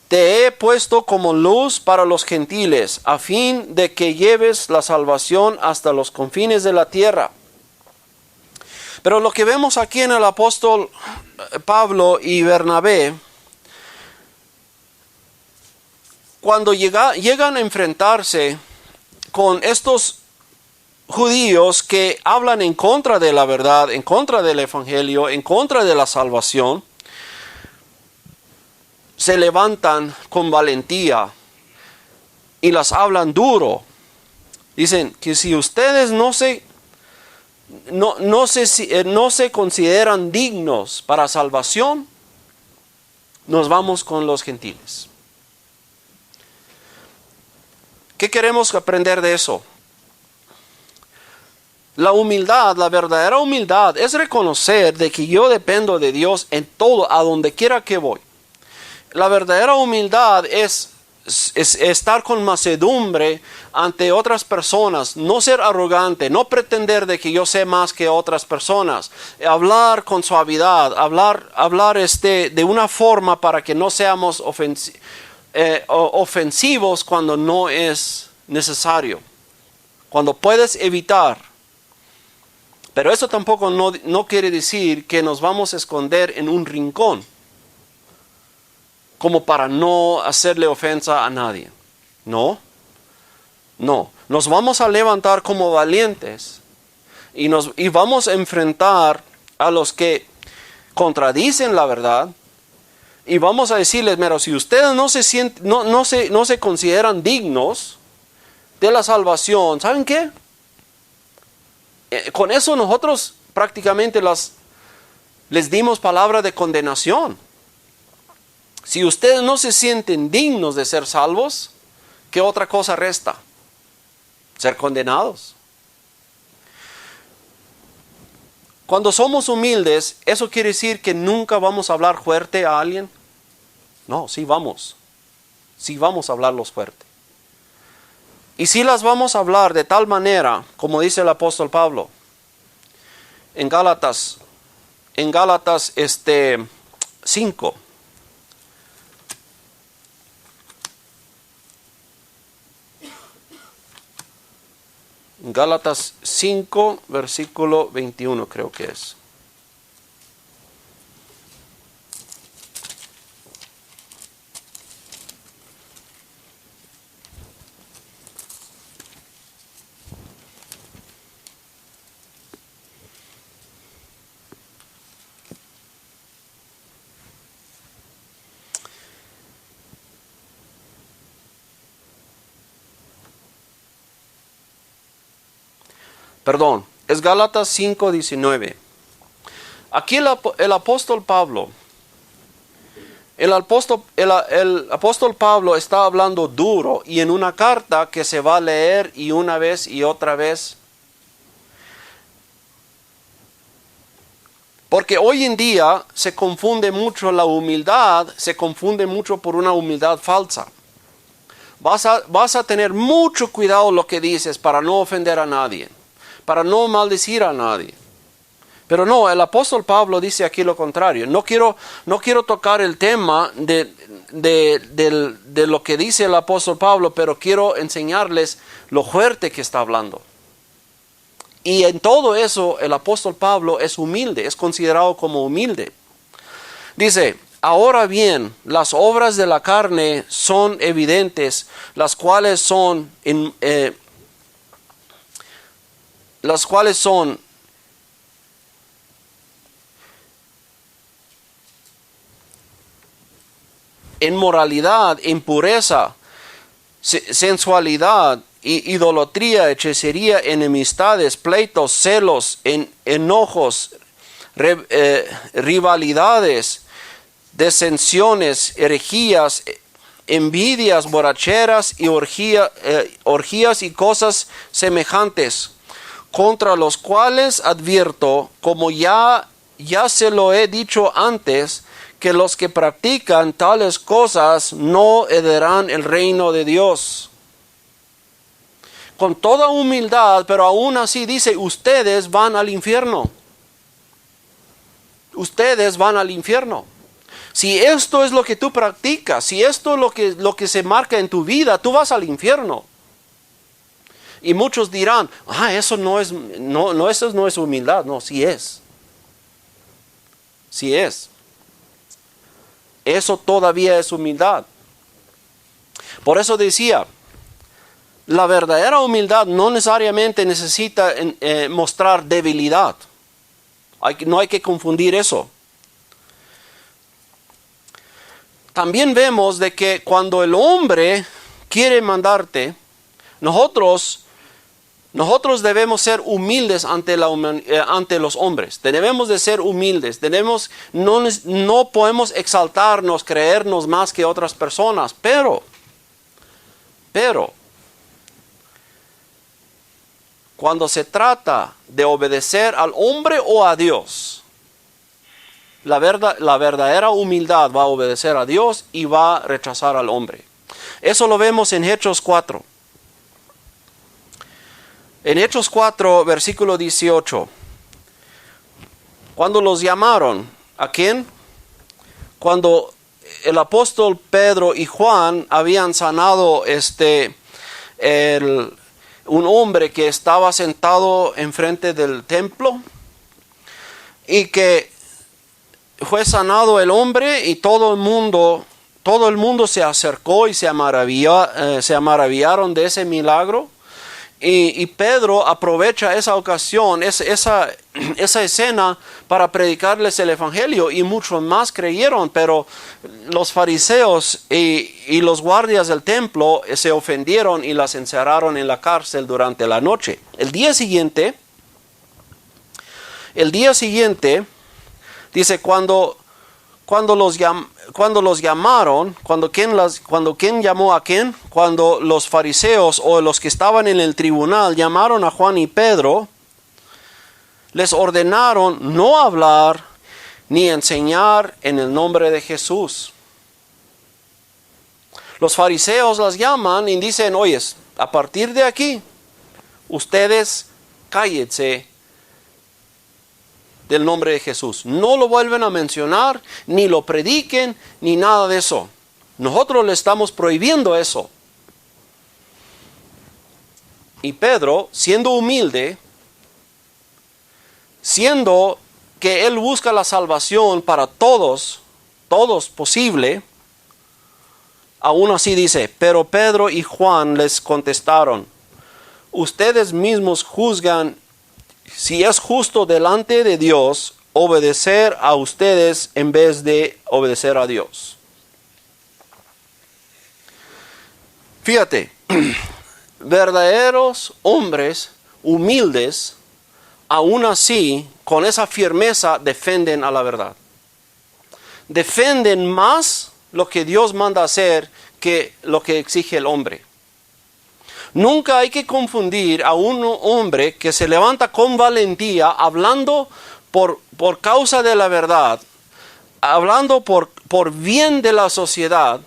Te he puesto como luz para los gentiles, a fin de que lleves la salvación hasta los confines de la tierra. Pero lo que vemos aquí en el apóstol Pablo y Bernabé, cuando llegan a enfrentarse con estos judíos que hablan en contra de la verdad, en contra del evangelio, en contra de la salvación, se levantan con valentía y las hablan duro. Dicen que si ustedes no se consideran dignos para salvación, nos vamos con los gentiles. ¿Qué queremos aprender de eso? La humildad, la verdadera humildad, es reconocer de que yo dependo de Dios en todo, a donde quiera que voy. La verdadera humildad es estar con mansedumbre ante otras personas, no ser arrogante, no pretender de que yo sé más que otras personas, hablar con suavidad, hablar de una forma para que no seamos ofensivos cuando no es necesario, cuando puedes evitar. Pero eso tampoco no quiere decir que nos vamos a esconder en un rincón, como para no hacerle ofensa a nadie. No. Nos vamos a levantar como valientes y vamos a enfrentar a los que contradicen la verdad. Y vamos a decirles, mira, si ustedes no se consideran dignos de la salvación, ¿saben qué? Con eso nosotros prácticamente les dimos palabra de condenación. Si ustedes no se sienten dignos de ser salvos, ¿qué otra cosa resta? Ser condenados. Cuando somos humildes, ¿eso quiere decir que nunca vamos a hablar fuerte a alguien? No, sí vamos. Sí vamos a hablarlos fuerte. Y sí las vamos a hablar de tal manera, como dice el apóstol Pablo, en Gálatas 5. Gálatas 5, versículo 21 creo que es. Perdón, es Gálatas 5:19. Aquí el apóstol Pablo, el apóstol Pablo está hablando duro y en una carta que se va a leer y una vez y otra vez. Porque hoy en día se confunde mucho la humildad, se confunde mucho por una humildad falsa. Vas a tener mucho cuidado lo que dices para no ofender a nadie, para no maldecir a nadie. Pero no, el apóstol Pablo dice aquí lo contrario. No quiero tocar el tema de lo que dice el apóstol Pablo, pero quiero enseñarles lo fuerte que está hablando. Y en todo eso el apóstol Pablo es humilde, es considerado como humilde. Dice, ahora bien, las obras de la carne son evidentes, las cuales son inmoralidad, impureza, sensualidad, idolatría, hechicería, enemistades, pleitos, celos, enojos, rivalidades, disensiones, herejías, envidias, borracheras y orgías y cosas semejantes, contra los cuales advierto, como ya se lo he dicho antes, que los que practican tales cosas no heredarán el reino de Dios. Con toda humildad, pero aún así dice, ustedes van al infierno. Ustedes van al infierno. Si esto es lo que tú practicas, si esto es lo que se marca en tu vida, tú vas al infierno. Y muchos dirán, eso no es humildad. No, sí es. Sí es. Eso todavía es humildad. Por eso decía, la verdadera humildad no necesariamente necesita mostrar debilidad. No hay que confundir eso. También vemos de que cuando el hombre quiere mandarte, nosotros debemos ser humildes ante los hombres. Debemos de ser humildes. No podemos exaltarnos, creernos más que otras personas. Pero, cuando se trata de obedecer al hombre o a Dios, la verdadera humildad va a obedecer a Dios y va a rechazar al hombre. Eso lo vemos en Hechos 4. En Hechos 4, versículo 18. Cuando los llamaron, ¿a quién? Cuando el apóstol Pedro y Juan habían sanado un hombre que estaba sentado enfrente del templo y que fue sanado el hombre y todo el mundo se acercó y se maravillaron de ese milagro. Y Pedro aprovecha esa ocasión, esa escena para predicarles el evangelio, y muchos más creyeron, pero los fariseos y los guardias del templo se ofendieron y las encerraron en la cárcel durante la noche. El día siguiente, dice, cuando los llamaron, ¿quién llamó a quién? Cuando los fariseos o los que estaban en el tribunal llamaron a Juan y Pedro, les ordenaron no hablar ni enseñar en el nombre de Jesús. Los fariseos las llaman y dicen, oye, a partir de aquí, ustedes cállense del nombre de Jesús. No lo vuelven a mencionar, ni lo prediquen, ni nada de eso. Nosotros le estamos prohibiendo eso. Y Pedro, siendo humilde, siendo que él busca la salvación para todos posible, aún así dice, pero Pedro y Juan les contestaron, ustedes mismos juzgan si es justo delante de Dios obedecer a ustedes en vez de obedecer a Dios. Fíjate, verdaderos hombres humildes, aún así, con esa firmeza, defienden a la verdad. Defienden más lo que Dios manda hacer que lo que exige el hombre. Nunca hay que confundir a un hombre que se levanta con valentía, hablando por causa de la verdad, hablando por bien de la sociedad,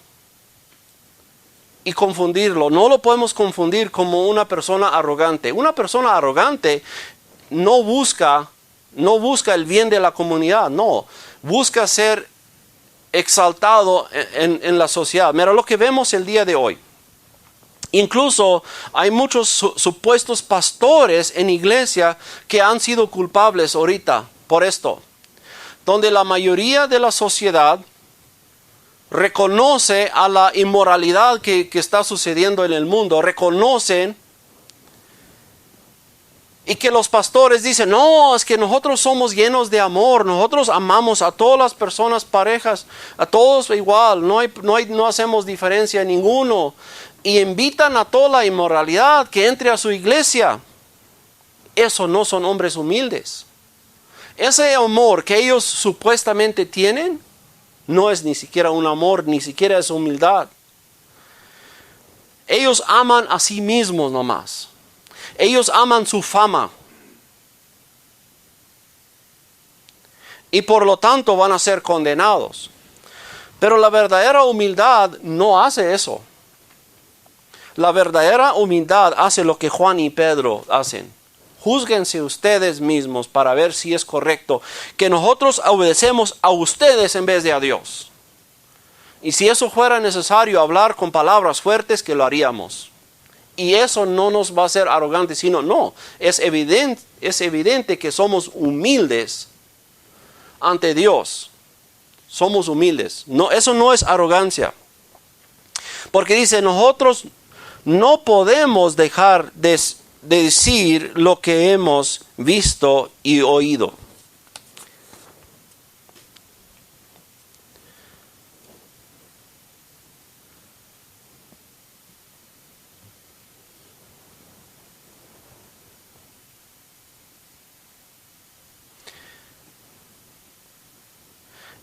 y confundirlo. No lo podemos confundir como una persona arrogante. Una persona arrogante no busca el bien de la comunidad, no. Busca ser exaltado en la sociedad. Mira lo que vemos el día de hoy. Incluso hay muchos supuestos pastores en iglesia que han sido culpables ahorita por esto, donde la mayoría de la sociedad reconoce a la inmoralidad que está sucediendo en el mundo, reconocen, y que los pastores dicen, no, es que nosotros somos llenos de amor, nosotros amamos a todas las personas, parejas, a todos igual, no hacemos diferencia en ninguno, y invitan a toda la inmoralidad que entre a su iglesia. Eso no son hombres humildes. Ese amor que ellos supuestamente tienen no es ni siquiera un amor, ni siquiera es humildad. Ellos aman a sí mismos nomás. Ellos aman su fama. Y por lo tanto van a ser condenados. Pero la verdadera humildad no hace eso. La verdadera humildad hace lo que Juan y Pedro hacen. Júzguense ustedes mismos para ver si es correcto que nosotros obedecemos a ustedes en vez de a Dios. Y si eso fuera necesario hablar con palabras fuertes, que lo haríamos. Y eso no nos va a hacer arrogantes, sino no. Es evidente que somos humildes ante Dios. Somos humildes. No, eso no es arrogancia. Porque dice, nosotros no podemos dejar de decir lo que hemos visto y oído.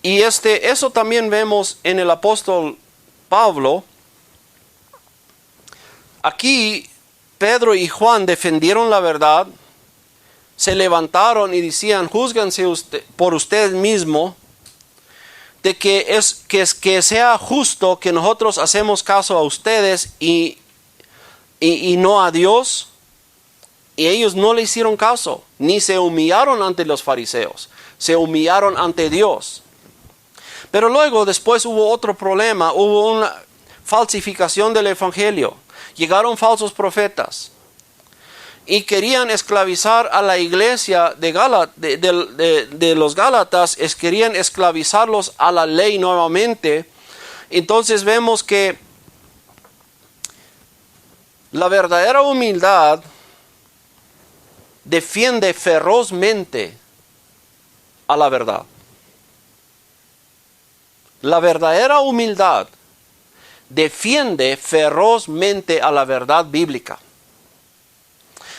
Y eso también vemos en el apóstol Pablo. Aquí Pedro y Juan defendieron la verdad, se levantaron y decían, júzganse por usted mismo, de que sea justo que nosotros hacemos caso a ustedes y no a Dios. Y ellos no le hicieron caso, ni se humillaron ante los fariseos, se humillaron ante Dios. Pero luego después hubo otro problema, hubo una falsificación del evangelio. Llegaron falsos profetas y querían esclavizar a la iglesia de los Gálatas, querían esclavizarlos a la ley nuevamente. Entonces vemos que la verdadera humildad defiende ferozmente a la verdad. La verdadera humildad defiende ferozmente a la verdad bíblica.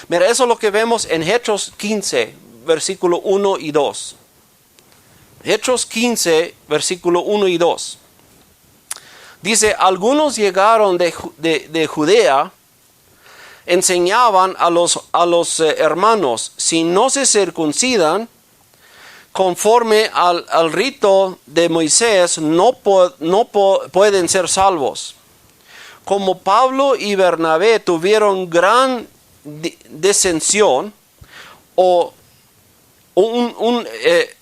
Mira, eso es lo que vemos en Hechos 15, versículo 1 y 2. Hechos 15, versículo 1 y 2. Dice, algunos llegaron de Judea, enseñaban a los hermanos, si no se circuncidan, conforme al rito de Moisés, no pueden ser salvos. Como Pablo y Bernabé tuvieron gran disensión o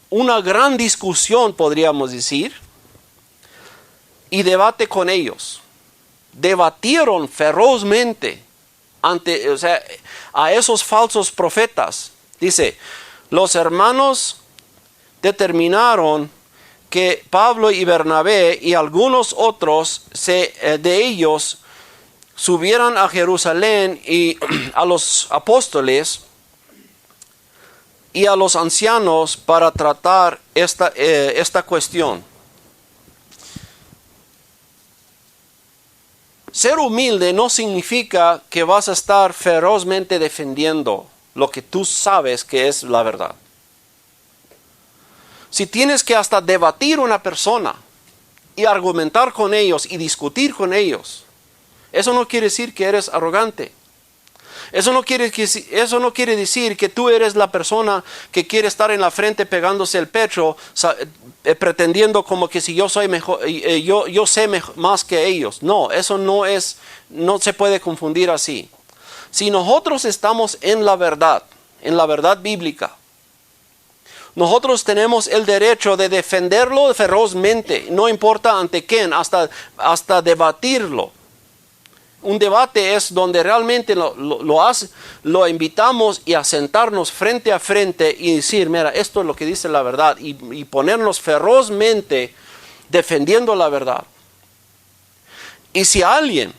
una gran discusión, podríamos decir, y debate con ellos. Debatieron ferozmente a esos falsos profetas. Dice, los hermanos determinaron que Pablo y Bernabé y algunos otros de ellos subieran a Jerusalén y a los apóstoles y a los ancianos para tratar esta cuestión. Ser humilde no significa que vas a estar ferozmente defendiendo lo que tú sabes que es la verdad. Si tienes que hasta debatir una persona y argumentar con ellos y discutir con ellos, eso no quiere decir que eres arrogante. Eso no quiere decir que tú eres la persona que quiere estar en la frente pegándose el pecho, pretendiendo como que si yo soy mejor, yo sé más que ellos. No, eso no se puede confundir así. Si nosotros estamos en la verdad bíblica, nosotros tenemos el derecho de defenderlo ferozmente, no importa ante quién, hasta debatirlo. Un debate es donde realmente lo invitamos y a sentarnos frente a frente y decir, mira, esto es lo que dice la verdad, y ponernos ferozmente defendiendo la verdad. Y si alguien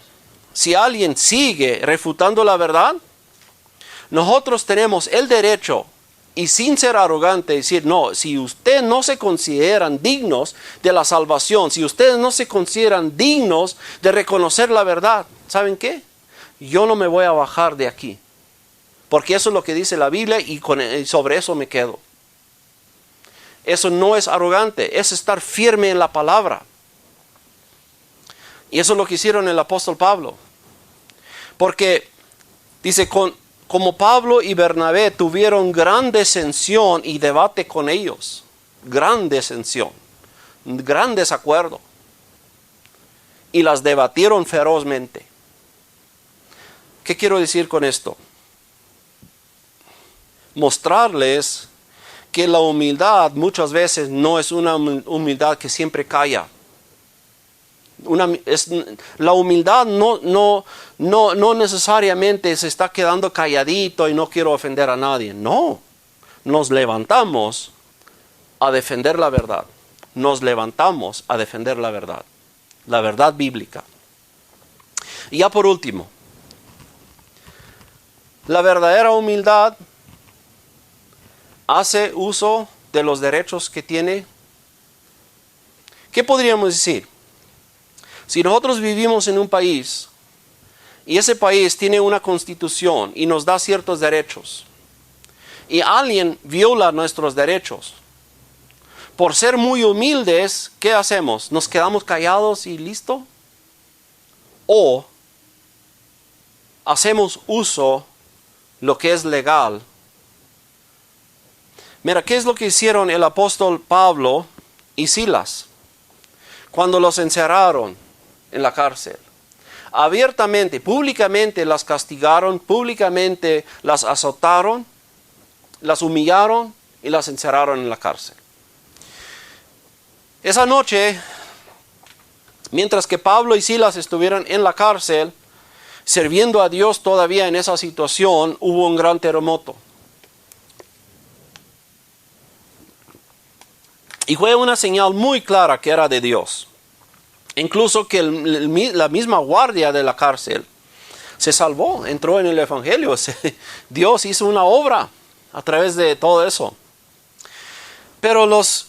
sigue refutando la verdad, nosotros tenemos el derecho, y sin ser arrogante, decir, no, si ustedes no se consideran dignos de la salvación, si ustedes no se consideran dignos de reconocer la verdad, ¿saben qué? Yo no me voy a bajar de aquí. Porque eso es lo que dice la Biblia y sobre eso me quedo. Eso no es arrogante, es estar firme en la palabra. Y eso es lo que hicieron el apóstol Pablo. Porque dice, como Pablo y Bernabé tuvieron gran disensión y debate con ellos, gran disensión, gran desacuerdo, y las debatieron ferozmente. ¿Qué quiero decir con esto? Mostrarles que la humildad muchas veces no es una humildad que siempre calla. La humildad no necesariamente se está quedando calladito y no quiero ofender a nadie. No, nos levantamos a defender la verdad. Nos levantamos a defender la verdad bíblica. Y ya por último, la verdadera humildad hace uso de los derechos que tiene. ¿Qué podríamos decir? Si nosotros vivimos en un país y ese país tiene una constitución y nos da ciertos derechos y alguien viola nuestros derechos, por ser muy humildes, ¿qué hacemos? ¿Nos quedamos callados y listo? ¿O hacemos uso lo que es legal? Mira, ¿qué es lo que hicieron el apóstol Pablo y Silas cuando los encerraron en la cárcel? Abiertamente, públicamente las castigaron, públicamente las azotaron, las humillaron y las encerraron en la cárcel. Esa noche, mientras que Pablo y Silas estuvieron en la cárcel, sirviendo a Dios todavía en esa situación, hubo un gran terremoto. Y fue una señal muy clara que era de Dios. Incluso que la misma guardia de la cárcel se salvó, entró en el Evangelio. Dios hizo una obra a través de todo eso. Pero los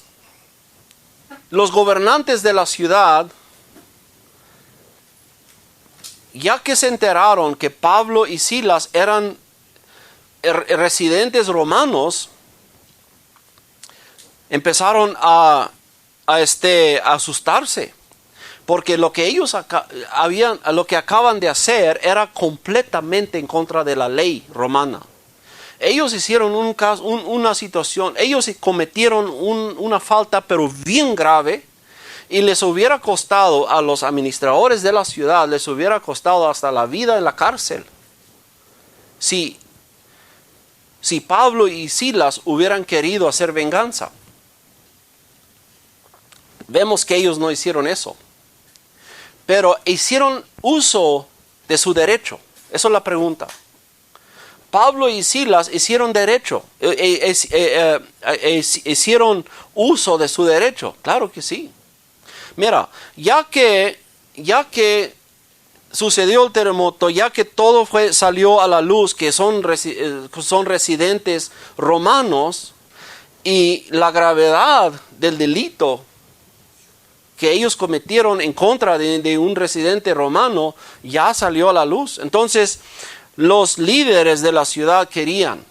gobernantes de la ciudad, ya que se enteraron que Pablo y Silas eran residentes romanos, empezaron a asustarse, porque lo que ellos lo que acaban de hacer era completamente en contra de la ley romana. Ellos hicieron una situación, ellos cometieron una falta pero bien grave, y les hubiera costado a los administradores de la ciudad, les hubiera costado hasta la vida en la cárcel. Si Pablo y Silas hubieran querido hacer venganza. Vemos que ellos no hicieron eso, pero hicieron uso de su derecho. Esa es la pregunta. Pablo y Silas hicieron hicieron uso de su derecho. Claro que sí. Mira, ya que sucedió el terremoto, ya que todo salió a la luz, que son residentes romanos, y la gravedad del delito que ellos cometieron en contra de un residente romano ya salió a la luz. Entonces, los líderes de la ciudad querían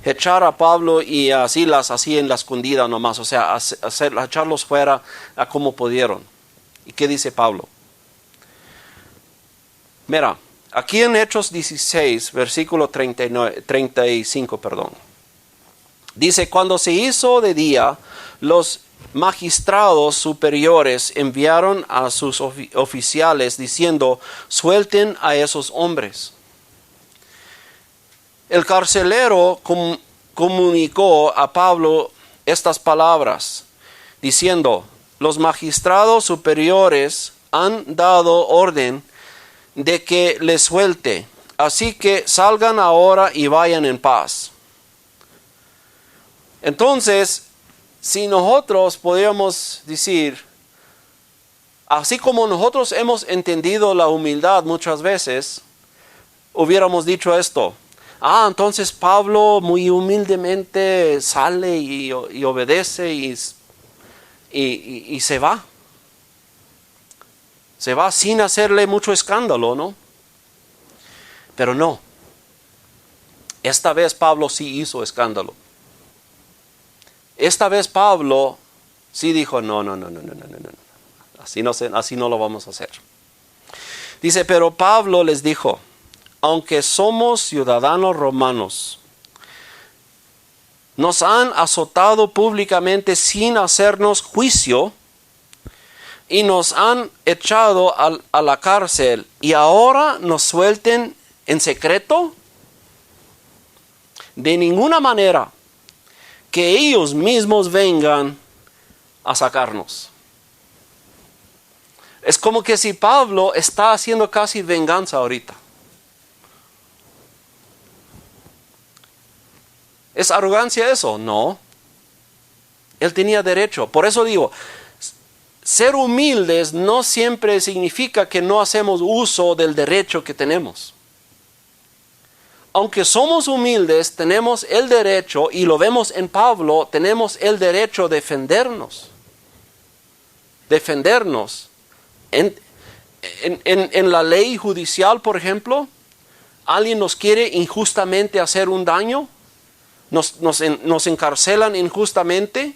echar a Pablo y a Silas así en la escondida nomás, o sea, echarlos fuera a como pudieron. ¿Y qué dice Pablo? Mira, aquí en Hechos 16, versículo 35, dice: cuando se hizo de día, los magistrados superiores enviaron a sus oficiales diciendo: suelten a esos hombres. El carcelero comunicó a Pablo estas palabras, diciendo: los magistrados superiores han dado orden de que les suelte, así que salgan ahora y vayan en paz. Entonces, si nosotros podríamos decir, así como nosotros hemos entendido la humildad muchas veces, hubiéramos dicho esto: entonces Pablo muy humildemente sale y obedece y se va. Se va sin hacerle mucho escándalo, ¿no? Pero no. Esta vez Pablo sí hizo escándalo. Esta vez Pablo sí dijo: no. Así no lo vamos a hacer. Dice: pero Pablo les dijo: aunque somos ciudadanos romanos, nos han azotado públicamente sin hacernos juicio y nos han echado a la cárcel, y ahora nos suelten en secreto. De ninguna manera, que ellos mismos vengan a sacarnos. Es como que si Pablo está haciendo casi venganza ahorita. ¿Es arrogancia eso? No. Él tenía derecho. Por eso digo, ser humildes no siempre significa que no hacemos uso del derecho que tenemos. Aunque somos humildes, tenemos el derecho, y lo vemos en Pablo, tenemos el derecho de defendernos. Defendernos. En la ley judicial, por ejemplo, alguien nos quiere injustamente hacer un daño, nos encarcelan injustamente.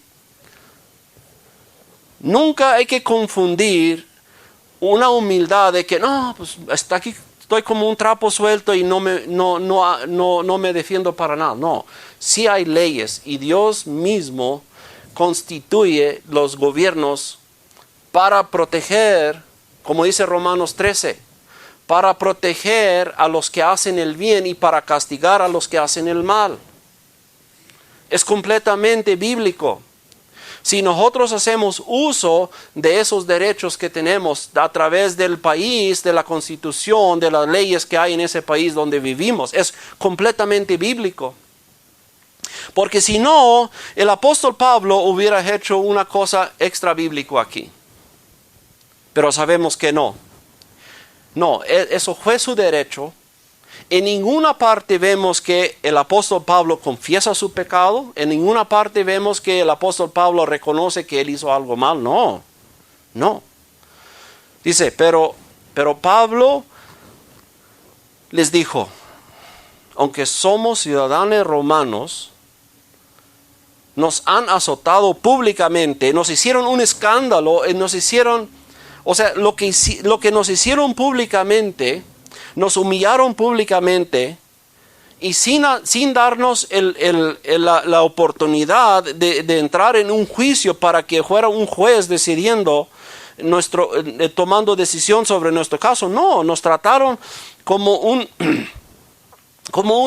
Nunca hay que confundir una humildad de que no, pues está aquí, estoy como un trapo suelto y no me defiendo para nada. No, sí hay leyes, y Dios mismo constituye los gobiernos para proteger, como dice Romanos 13, para proteger a los que hacen el bien y para castigar a los que hacen el mal. Es completamente bíblico. Si nosotros hacemos uso de esos derechos que tenemos a través del país, de la constitución, de las leyes que hay en ese país donde vivimos, es completamente bíblico. Porque si no, el apóstol Pablo hubiera hecho una cosa extra bíblico aquí. Pero sabemos que no. No, eso fue su derecho. En ninguna parte vemos que el apóstol Pablo confiesa su pecado. En ninguna parte vemos que el apóstol Pablo reconoce que él hizo algo mal. No, no. Dice, pero Pablo les dijo, aunque somos ciudadanos romanos, nos han azotado públicamente, nos hicieron un escándalo, nos hicieron, o sea, lo que nos hicieron públicamente, nos humillaron públicamente, y sin darnos la oportunidad de entrar en un juicio para que fuera un juez decidiendo, tomando decisión sobre nuestro caso. No, nos trataron como un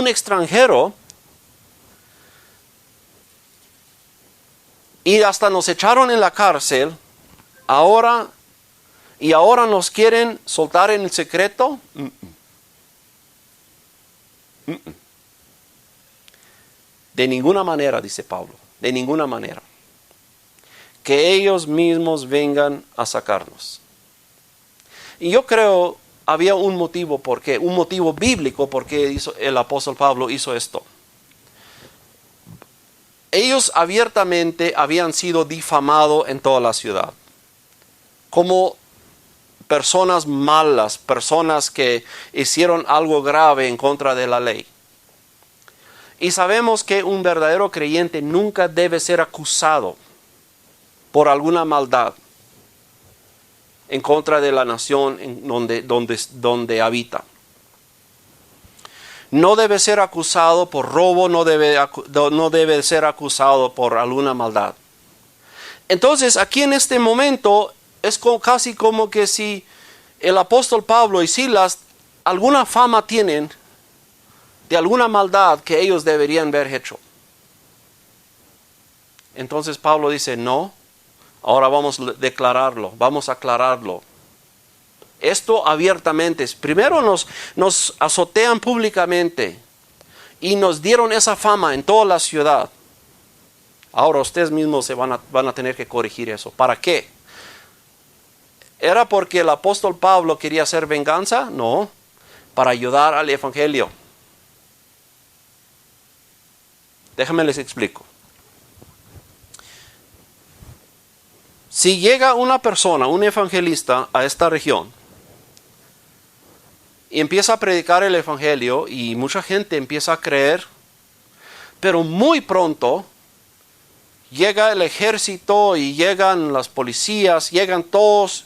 extranjero, y hasta nos echaron en la cárcel. Ahora nos quieren soltar en el secreto. De ninguna manera, dice Pablo, de ninguna manera. Que ellos mismos vengan a sacarnos. Y yo creo había un motivo un motivo bíblico por qué el apóstol Pablo hizo esto. Ellos abiertamente habían sido difamados en toda la ciudad como personas malas, personas que hicieron algo grave en contra de la ley. Y sabemos que un verdadero creyente nunca debe ser acusado por alguna maldad en contra de la nación en donde habita. No debe ser acusado por robo, no debe ser acusado por alguna maldad. Entonces, aquí en este momento es casi como que si el apóstol Pablo y Silas alguna fama tienen de alguna maldad que ellos deberían haber hecho. Entonces Pablo dice, no, ahora vamos a declararlo, vamos a aclararlo. Esto abiertamente. Primero nos azotean públicamente y nos dieron esa fama en toda la ciudad. Ahora ustedes mismos van a tener que corregir eso. ¿Para qué? ¿Era porque el apóstol Pablo quería hacer venganza? No, para ayudar al evangelio. Déjenme les explico. Si llega una persona, un evangelista a esta región, y empieza a predicar el evangelio y mucha gente empieza a creer, pero muy pronto llega el ejército y llegan las policías, llegan todos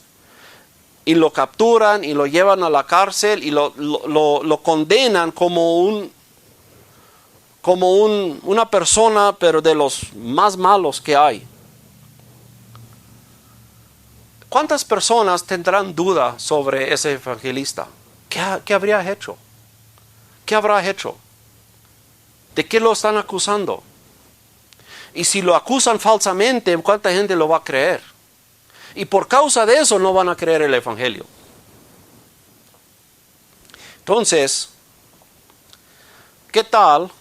y lo capturan y lo llevan a la cárcel y lo condenan como una persona, pero de los más malos que hay. ¿Cuántas personas tendrán duda sobre ese evangelista? ¿Qué habría hecho? ¿Qué habrá hecho? ¿De qué lo están acusando? Y si lo acusan falsamente, ¿cuánta gente lo va a creer? Y por causa de eso no van a creer el evangelio. Entonces, ¿qué tal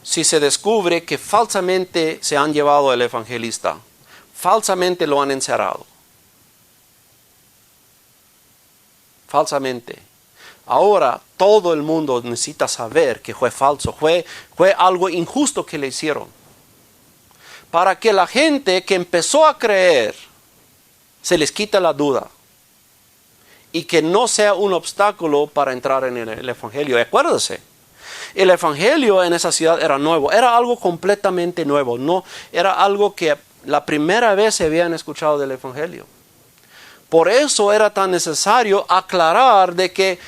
si se descubre que falsamente se han llevado al evangelista? Falsamente lo han encerrado. Falsamente. Ahora todo el mundo necesita saber que fue falso, fue algo injusto que le hicieron. Para que la gente que empezó a creer se les quite la duda y que no sea un obstáculo para entrar en el evangelio. Acuérdense, el evangelio en esa ciudad era nuevo, era algo completamente nuevo, no era algo que la primera vez se habían escuchado del evangelio. Por eso era tan necesario aclarar de que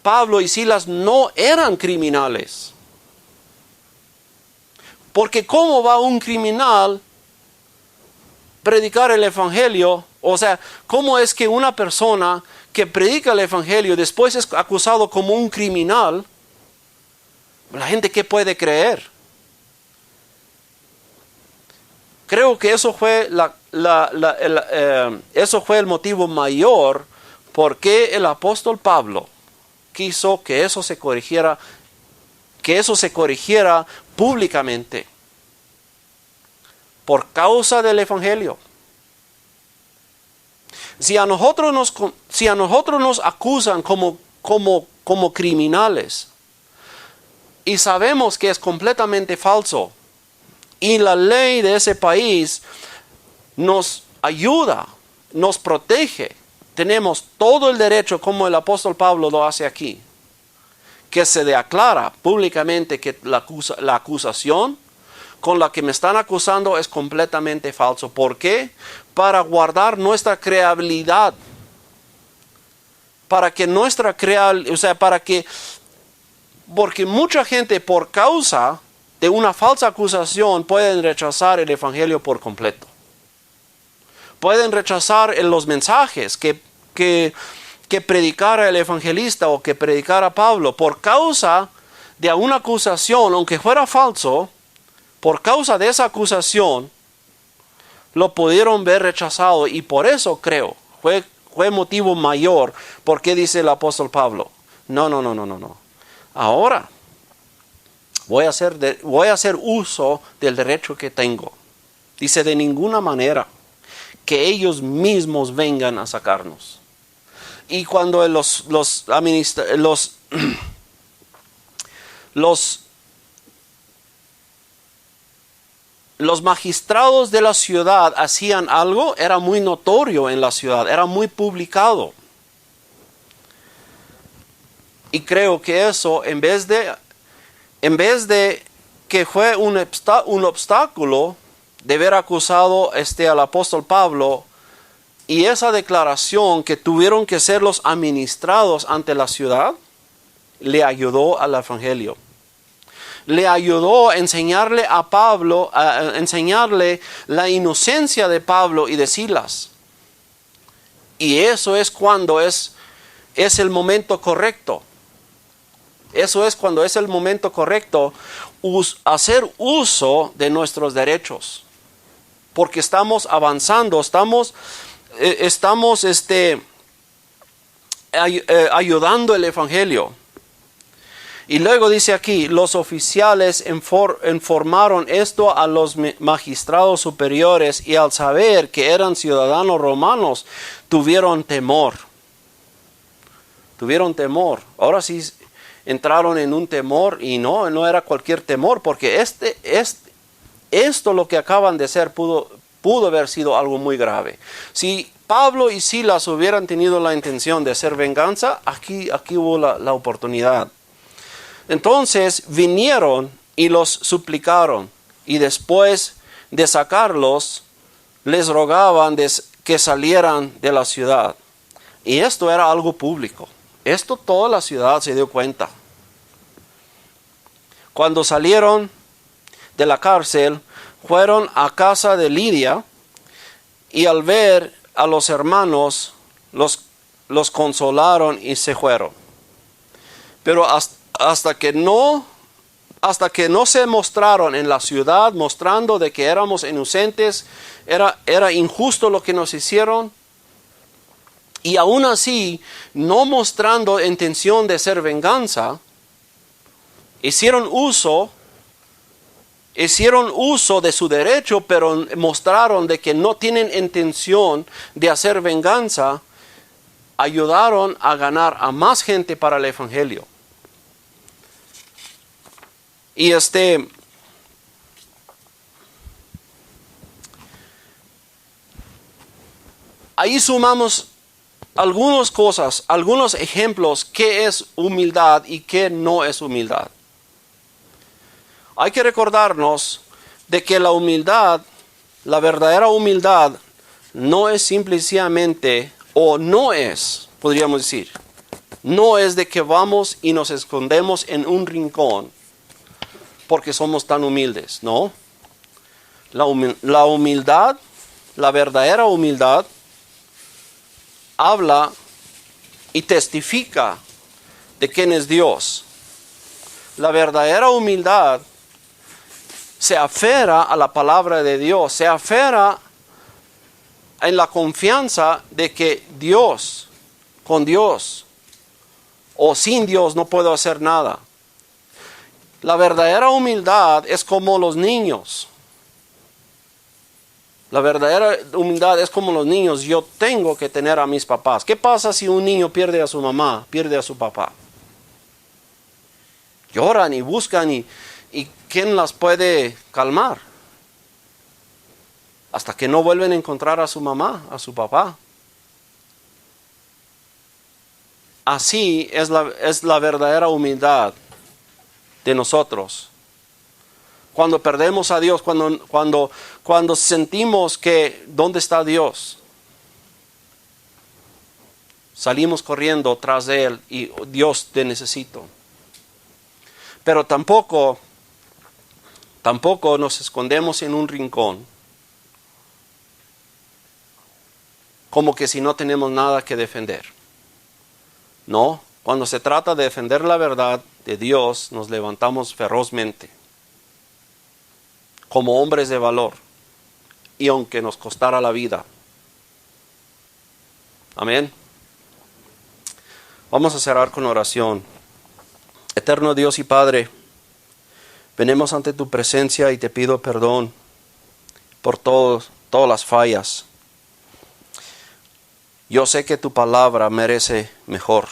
Pablo y Silas no eran criminales. Porque ¿cómo va un criminal predicar el evangelio? O sea, ¿cómo es que una persona que predica el evangelio después es acusado como un criminal? La gente, ¿qué puede creer? Creo que eso fue eso fue el motivo mayor por qué el apóstol Pablo quiso que eso se corrigiera públicamente por causa del evangelio. Si a nosotros nos acusan como criminales y sabemos que es completamente falso, y la ley de ese país nos ayuda, nos protege, tenemos todo el derecho, como el apóstol Pablo lo hace aquí, que se declara públicamente que la acusación con la que me están acusando es completamente falso. ¿Por qué? Para guardar nuestra creabilidad. Para que nuestra creabilidad, o sea, porque mucha gente por causa de una falsa acusación pueden rechazar el evangelio por completo. Pueden rechazar los mensajes que predicara el evangelista o que predicara Pablo por causa de una acusación, aunque fuera falso. Por causa de esa acusación, lo pudieron ver rechazado, y por eso creo, fue motivo mayor, porque dice el apóstol Pablo, no. Ahora, voy a hacer uso del derecho que tengo. Dice, de ninguna manera que ellos mismos vengan a sacarnos. Y cuando los magistrados de la ciudad hacían algo, era muy notorio en la ciudad, era muy publicado. Y creo que eso, en vez de que fue un obstáculo de haber acusado al apóstol Pablo, y esa declaración que tuvieron que ser los administrados ante la ciudad, le ayudó al evangelio. Le ayudó a enseñarle a Pablo, a enseñarle la inocencia de Pablo y de Silas. Y eso es cuando es el momento correcto. Eso es cuando es el momento correcto, hacer uso de nuestros derechos. Porque estamos avanzando, estamos ayudando el evangelio. Y luego dice aquí, los oficiales informaron esto a los magistrados superiores, y al saber que eran ciudadanos romanos, tuvieron temor. Ahora sí entraron en un temor, y no era cualquier temor, porque esto lo que acaban de hacer pudo haber sido algo muy grave. Si Pablo y Silas hubieran tenido la intención de hacer venganza, aquí hubo la oportunidad. Entonces vinieron y los suplicaron, y después de sacarlos, les rogaban que salieran de la ciudad. Y esto era algo público. Esto toda la ciudad se dio cuenta. Cuando salieron de la cárcel, fueron a casa de Lidia, y al ver a los hermanos, los consolaron y se fueron. Pero hasta que no se mostraron en la ciudad, mostrando de que éramos inocentes, era injusto lo que nos hicieron, y aún así, no mostrando intención de hacer venganza, hicieron uso de su derecho, pero mostraron de que no tienen intención de hacer venganza, ayudaron a ganar a más gente para el evangelio. Y ahí sumamos algunas cosas, algunos ejemplos, qué es humildad y qué no es humildad. Hay que recordarnos de que la humildad, la verdadera humildad, no es simplemente, o no es, podríamos decir, no es de que vamos y nos escondemos en un rincón porque somos tan humildes, no. La humildad, la verdadera humildad, habla y testifica de quién es Dios. La verdadera humildad se aferra a la palabra de Dios, se aferra en la confianza de que con Dios o sin Dios no puedo hacer nada. La verdadera humildad es como los niños. La verdadera humildad es como los niños. Yo tengo que tener a mis papás. ¿Qué pasa si un niño pierde a su mamá, pierde a su papá? Lloran y buscan y ¿quién las puede calmar? Hasta que no vuelven a encontrar a su mamá, a su papá. Así es la verdadera humildad de nosotros. Cuando perdemos a Dios, cuando sentimos que ¿dónde está Dios? Salimos corriendo tras de Él y Dios te necesito. Pero tampoco nos escondemos en un rincón, como que si no tenemos nada que defender. No, cuando se trata de defender la verdad de Dios, nos levantamos ferozmente, como hombres de valor, y aunque nos costara la vida. Amén. Vamos a cerrar con oración. Eterno Dios y Padre, venimos ante tu presencia y te pido perdón por todas las fallas. Yo sé que tu palabra merece mejor.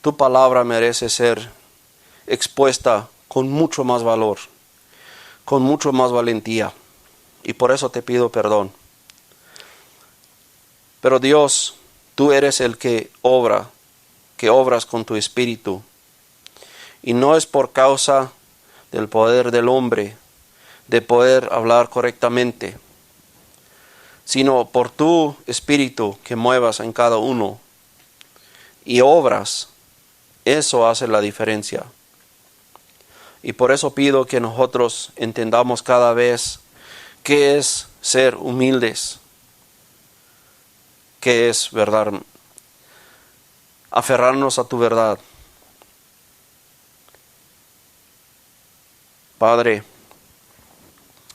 Tu palabra merece ser expuesta con mucho más valor, con mucho más valentía. Y por eso te pido perdón. Pero Dios, tú eres el que obras con tu espíritu. Y no es por causa del poder del hombre, de poder hablar correctamente, sino por tu espíritu que muevas en cada uno y obras. Eso hace la diferencia. Y por eso pido que nosotros entendamos cada vez qué es ser humildes, qué es verdad, aferrarnos a tu verdad. Padre,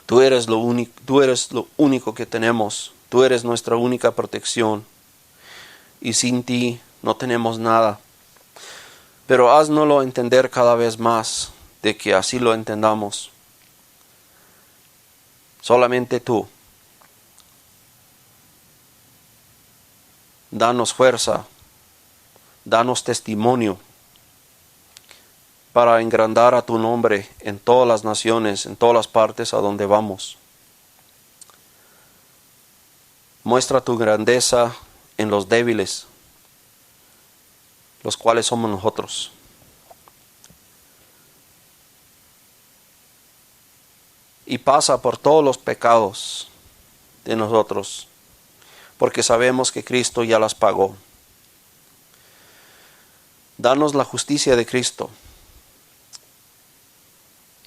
tú eres lo único que tenemos. Tú eres nuestra única protección. Y sin ti no tenemos nada. Pero haznoslo entender cada vez más, de que así lo entendamos. Solamente tú. Danos fuerza. Danos testimonio para engrandar a tu nombre en todas las naciones, en todas las partes a donde vamos. Muestra tu grandeza en los débiles, los cuales somos nosotros. Y pasa por todos los pecados de nosotros, porque sabemos que Cristo ya las pagó. Danos la justicia de Cristo.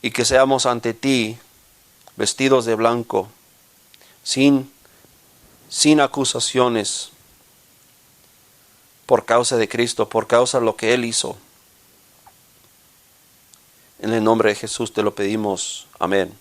Y que seamos ante ti vestidos de blanco, sin acusaciones, por causa de Cristo, por causa de lo que Él hizo. En el nombre de Jesús te lo pedimos. Amén.